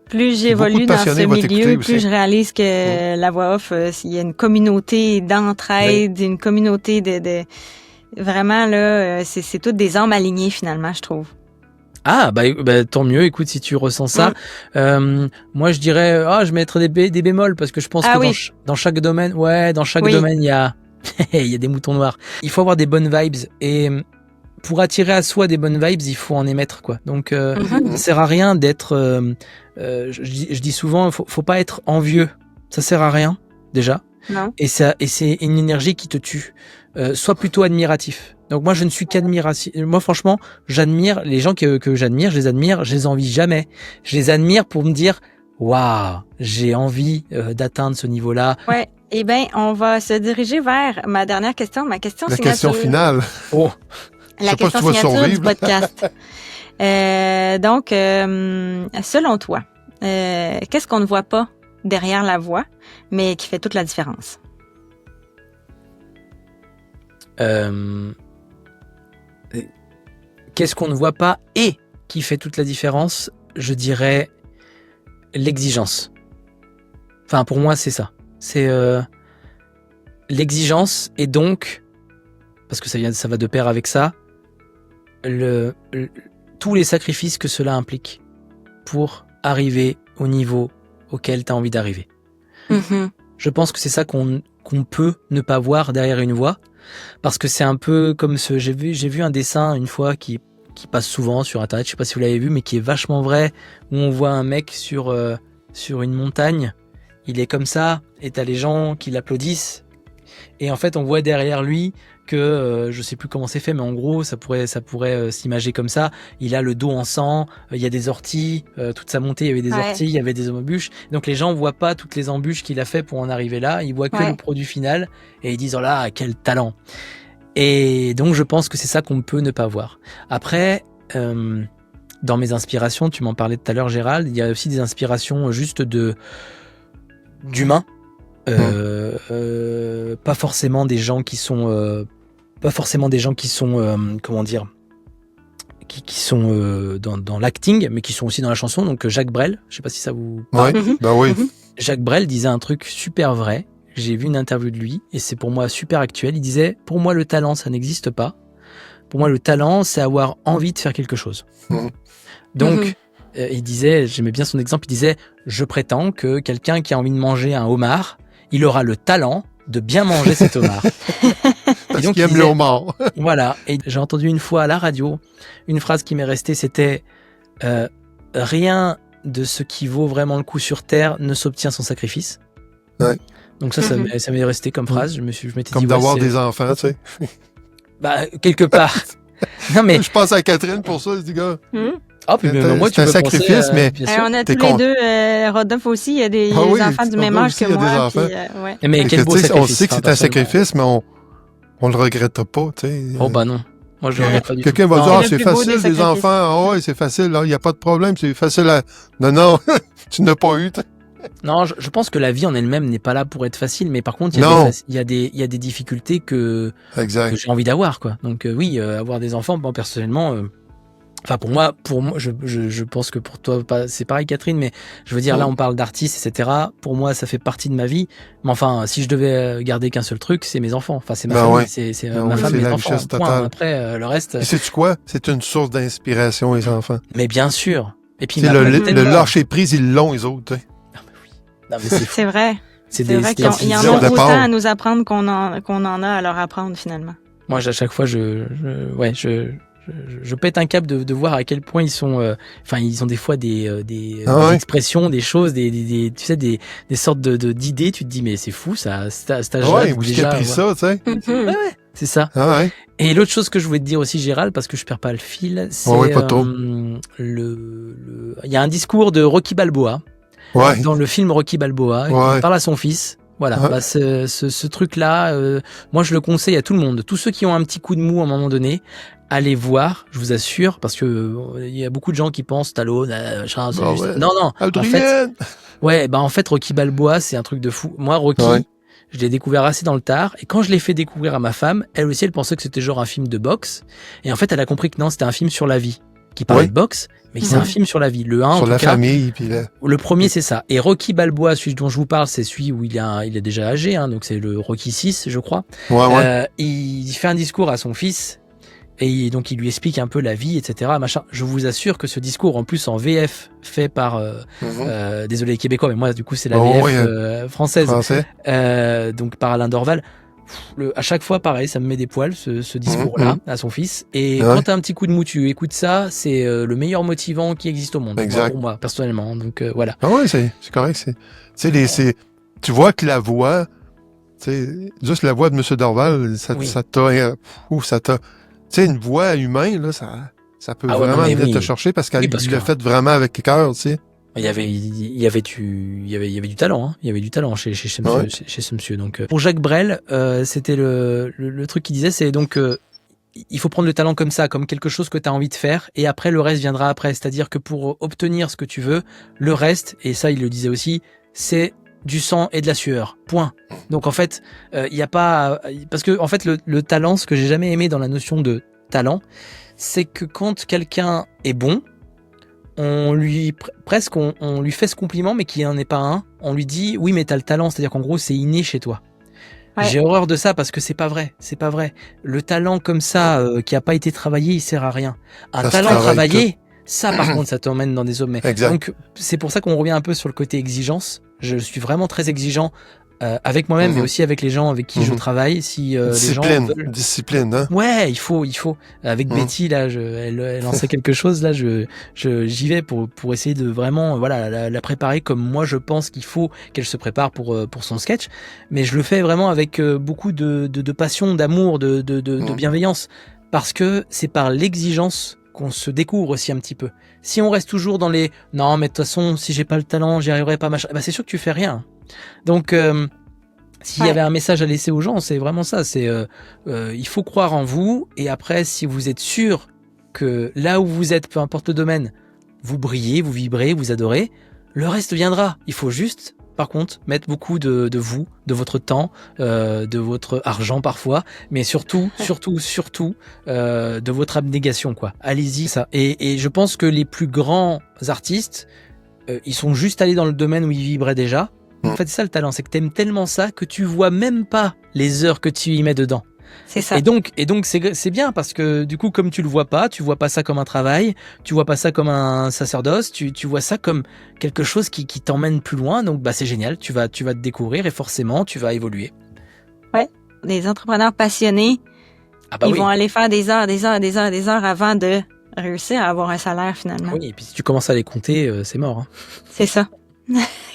Plus j'évolue dans ce milieu, plus je réalise que la voix off, il y a une communauté d'entraide, une communauté de vraiment là, c'est toutes des âmes alignées finalement, je trouve. Ah bah tant mieux. Écoute, si tu ressens ça, moi je dirais, je mettrais des bémols parce que je pense que dans chaque domaine, domaine il y a il y a des moutons noirs. Il faut avoir des bonnes vibes et pour attirer à soi des bonnes vibes, il faut en émettre, quoi. Donc ça sert à rien d'être je dis souvent, faut pas être envieux. Ça sert à rien déjà. Non. et c'est une énergie qui te tue. Sois plutôt admiratif. Donc moi, je ne suis qu'admiratif. Moi, franchement, j'admire les gens que j'admire, je les envie jamais. Je les admire pour me dire, waouh, j'ai envie d'atteindre ce niveau-là. Ouais. Eh bien, on va se diriger vers ma dernière question, ma question La signature. question finale. Oh, Je La sais pas si question tu vas signature du survivre. podcast. Donc, selon toi, qu'est-ce qu'on ne voit pas derrière la voix, mais qui fait toute la différence? Qu'est-ce qu'on ne voit pas et qui fait toute la différence? Je dirais l'exigence. Enfin, pour moi, c'est ça. C'est l'exigence et donc, parce que ça va de pair avec ça, tous les sacrifices que cela implique pour arriver au niveau auquel tu as envie d'arriver. Mm-hmm. Je pense que c'est ça qu'on peut ne pas voir derrière une voix, parce que c'est un peu comme j'ai vu un dessin une fois qui passe souvent sur internet, je sais pas si vous l'avez vu, mais qui est vachement vrai, où on voit un mec sur une montagne, il est comme ça, et t'as les gens qui l'applaudissent, et en fait on voit derrière lui que je sais plus comment c'est fait, mais en gros ça pourrait s'imager comme ça. Il a le dos en sang, il y a des orties, toute sa montée il y avait des orties, il y avait des embûches. Donc les gens voient pas toutes les embûches qu'il a fait pour en arriver là, ils voient que le produit final et ils disent oh là quel talent. Et donc je pense que c'est ça qu'on peut ne pas voir. Après dans mes inspirations, tu m'en parlais tout à l'heure Gérald, il y a aussi des inspirations juste d'humains. Pas forcément des gens qui sont comment dire, qui sont dans l'acting, mais qui sont aussi dans la chanson. Donc Jacques Brel, je sais pas si ça vous parle. Ouais, ben oui. Jacques Brel disait un truc super vrai. J'ai vu une interview de lui et c'est pour moi super actuel. Il disait pour moi le talent ça n'existe pas. Pour moi le talent c'est avoir envie de faire quelque chose. Donc il disait, j'aimais bien son exemple, il disait je prétends que quelqu'un qui a envie de manger un homard, il aura le talent de bien manger cet homard. Parce qu'il aime le homard. Voilà. Et j'ai entendu une fois à la radio, une phrase qui m'est restée, c'était rien de ce qui vaut vraiment le coup sur terre ne s'obtient sans sacrifice. Ouais. Donc ça m'est resté comme phrase. Je m'étais comme dit, d'avoir des enfants, tu sais. Bah, quelque part. Non, mais. Je pense à Catherine pour ça, ce gars. Ah, puis moi, tu c'est un peux sacrifice, penser, mais. On a tous les deux, Rodolphe aussi, il y a des enfants du même âge que moi. Puis, mais quel beau sacrifice. On sait que c'est un sacrifice, mais on le regrette pas, tu sais. Oh, bah non. Moi, je le regrette pas du tout. Quelqu'un va dire, c'est facile, les enfants. Ah ouais, c'est facile, il n'y a pas de problème, c'est facile à. Non, tu n'as pas eu. Non, je pense que la vie en elle-même n'est pas là pour être facile, mais par contre, il y a des difficultés que j'ai envie d'avoir, quoi. Donc oui, avoir des enfants, bon, personnellement, enfin pour moi, je pense que pour toi, c'est pareil, Catherine, mais je veux dire, là, on parle d'artistes, etc. Pour moi, ça fait partie de ma vie. Mais enfin, si je devais garder qu'un seul truc, c'est mes enfants. Enfin, c'est ma famille, c'est ma femme, mes enfants. Point. Après, le reste. Et sais-tu quoi? C'est une source d'inspiration, les enfants. Mais bien sûr. Et puis, le lâcher prise, ils l'ont, les autres. Non, mais c'est vrai. C'est vrai qu'il y en a autant à nous apprendre qu'on en a à leur apprendre finalement. Moi, à chaque fois, je pète un câble de voir à quel point ils sont. Enfin, ils ont des fois des expressions, des choses, tu sais, des sortes d'idées. Tu te dis, mais c'est fou, ça. Cet âge-là. Ouais, où est-ce qu'il a pris ça, tu sais? Ouais, c'est ça. Ah ouais. Et l'autre chose que je voulais te dire aussi, Gérald, parce que je perds pas le fil, c'est il y a un discours de Rocky Balboa. Ouais. Dans le film Rocky Balboa, il parle à son fils. Voilà, ce truc-là, moi je le conseille à tout le monde. Tous ceux qui ont un petit coup de mou à un moment donné, allez voir, je vous assure, parce que il y a beaucoup de gens qui pensent Stallone, non, en fait, Rocky Balboa, c'est un truc de fou. Moi, Rocky, je l'ai découvert assez dans le tard, et quand je l'ai fait découvrir à ma femme, elle aussi, elle pensait que c'était genre un film de boxe, et en fait, elle a compris que non, c'était un film sur la vie, qui parlait de boxe. Mais c'est un film sur la vie. Le 1, sur la famille. Puis le premier, c'est ça. Et Rocky Balboa, celui dont je vous parle, c'est celui où il est déjà âgé, donc c'est le Rocky 6, je crois. Il fait un discours à son fils, et donc il lui explique un peu la vie, etc. Machin. Je vous assure que ce discours, en plus en VF, fait par, désolé les Québécois, mais moi, du coup, c'est la VF française. Donc par Alain Dorval. À chaque fois, pareil, ça me met des poils, ce discours-là, à son fils. Et quand t'as un petit coup de mou, tu écoutes ça, c'est le meilleur motivant qui existe au monde. Pour moi, personnellement. Donc, voilà. Ah ouais, c'est correct. Tu vois que la voix, juste la voix de M. Dorval, ça t'a... Tu sais, une voix humaine, là, ça peut vraiment venir te chercher parce qu'elle l'a fait vraiment avec cœur, tu sais. Il y avait du talent, hein. Il y avait du talent chez ce monsieur. Donc, pour Jacques Brel, c'était le truc qu'il disait, c'est donc, il faut prendre le talent comme ça, comme quelque chose que tu as envie de faire, et après le reste viendra après. C'est-à-dire que pour obtenir ce que tu veux, le reste, et ça il le disait aussi, c'est du sang et de la sueur. Point. Donc en fait, il y a pas, parce que en fait le talent, ce que j'ai jamais aimé dans la notion de talent, c'est que quand quelqu'un est bon, on lui on lui fait ce compliment, mais qu'il n'en est pas un. On lui dit oui, mais t'as le talent, c'est-à-dire qu'en gros c'est inné chez toi. Ouais. J'ai horreur de ça parce que c'est pas vrai. Le talent comme ça qui a pas été travaillé, il sert à rien. Un talent travaillé, ça par contre, ça t'emmène dans des sommets. Donc c'est pour ça qu'on revient un peu sur le côté exigence. Je suis vraiment très exigeant avec moi-même, mais aussi avec les gens avec qui je travaille. Si discipline, hein. Ouais, il faut. Avec Betty là, elle lançait quelque chose là. J'y vais pour essayer de vraiment la préparer comme moi je pense qu'il faut qu'elle se prépare pour son sketch. Mais je le fais vraiment avec beaucoup de passion, d'amour, de bienveillance, parce que c'est par l'exigence qu'on se découvre aussi un petit peu. Si on reste toujours dans les non mais de toute façon si j'ai pas le talent j'y arriverai pas machin, bah c'est sûr que tu fais rien. Donc s'il y avait un message à laisser aux gens, c'est vraiment ça, c'est il faut croire en vous, et après si vous êtes sûr que là où vous êtes, peu importe le domaine, vous brillez, vous vibrez, vous adorez, le reste viendra. Il faut juste par contre mettre beaucoup de vous, de votre temps, de votre argent parfois, mais surtout de votre abnégation, quoi. Allez-y, ça. Et je pense que les plus grands artistes, ils sont juste allés dans le domaine où ils vibraient déjà. En fait, c'est ça le talent, c'est que t'aimes tellement ça que tu vois même pas les heures que tu y mets dedans. C'est ça. Et donc c'est bien parce que du coup, comme tu vois pas ça comme un travail, tu vois pas ça comme un sacerdoce, tu vois ça comme quelque chose qui t'emmène plus loin. Donc bah c'est génial, tu vas te découvrir et forcément tu vas évoluer. Ouais, des entrepreneurs passionnés, vont aller faire des heures avant de réussir à avoir un salaire finalement. Oui, et puis si tu commences à les compter, c'est mort. Hein. C'est ça.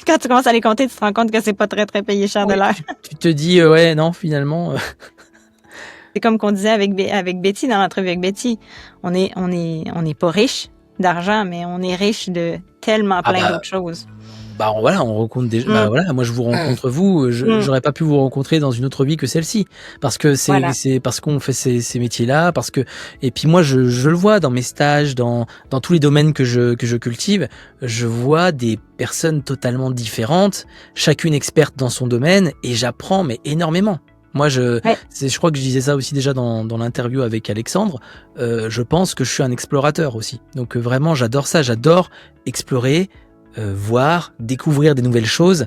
Quand tu commences à les compter, tu te rends compte que c'est pas très très payé cher de l'heure. Tu te dis ouais non finalement. C'est comme qu'on disait avec Betty dans l'entrevue avec Betty, on est pas riche d'argent, mais on est riche de tellement plein d'autres choses. Bah voilà, on rencontre des moi je vous rencontre vous, j'aurais pas pu vous rencontrer dans une autre vie que celle-ci parce que c'est parce qu'on fait ces métiers-là, parce que et puis moi je le vois dans mes stages, dans tous les domaines que je cultive, je vois des personnes totalement différentes, chacune experte dans son domaine, et j'apprends mais énormément. Moi, je crois que je disais ça aussi déjà dans l'interview avec Alexandre. Je pense que je suis un explorateur aussi. Donc vraiment, j'adore ça. J'adore explorer, voir, découvrir des nouvelles choses,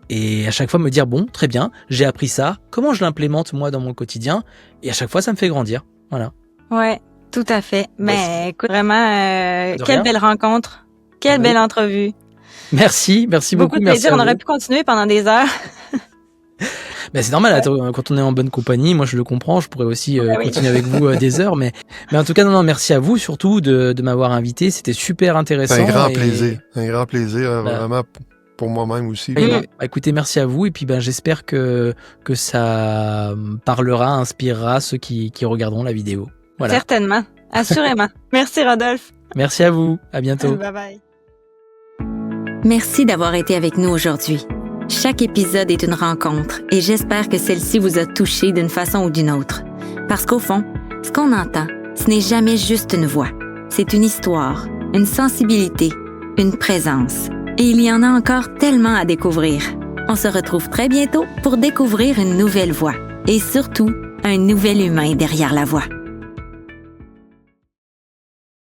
et à chaque fois me dire bon, très bien, j'ai appris ça. Comment je l'implémente moi dans mon quotidien? Et à chaque fois, ça me fait grandir. Voilà. Ouais, tout à fait. Mais écoute, vraiment, quelle belle rencontre, quelle belle entrevue. Merci beaucoup. Beaucoup de plaisir. On aurait pu continuer pendant des heures. Ben c'est normal, quand on est en bonne compagnie, moi je le comprends, je pourrais aussi continuer avec vous des heures, mais en tout cas non, merci à vous surtout de m'avoir invité, c'était super intéressant. C'est un grand plaisir, vraiment pour moi-même aussi. Écoutez, merci à vous, et puis j'espère que ça parlera, inspirera ceux qui regarderont la vidéo. Voilà. Certainement, assurément. Merci Rodolphe. Merci à vous, à bientôt. Bye bye. Merci d'avoir été avec nous aujourd'hui. Chaque épisode est une rencontre, et j'espère que celle-ci vous a touché d'une façon ou d'une autre. Parce qu'au fond, ce qu'on entend, ce n'est jamais juste une voix. C'est une histoire, une sensibilité, une présence. Et il y en a encore tellement à découvrir. On se retrouve très bientôt pour découvrir une nouvelle voix. Et surtout, un nouvel humain derrière la voix.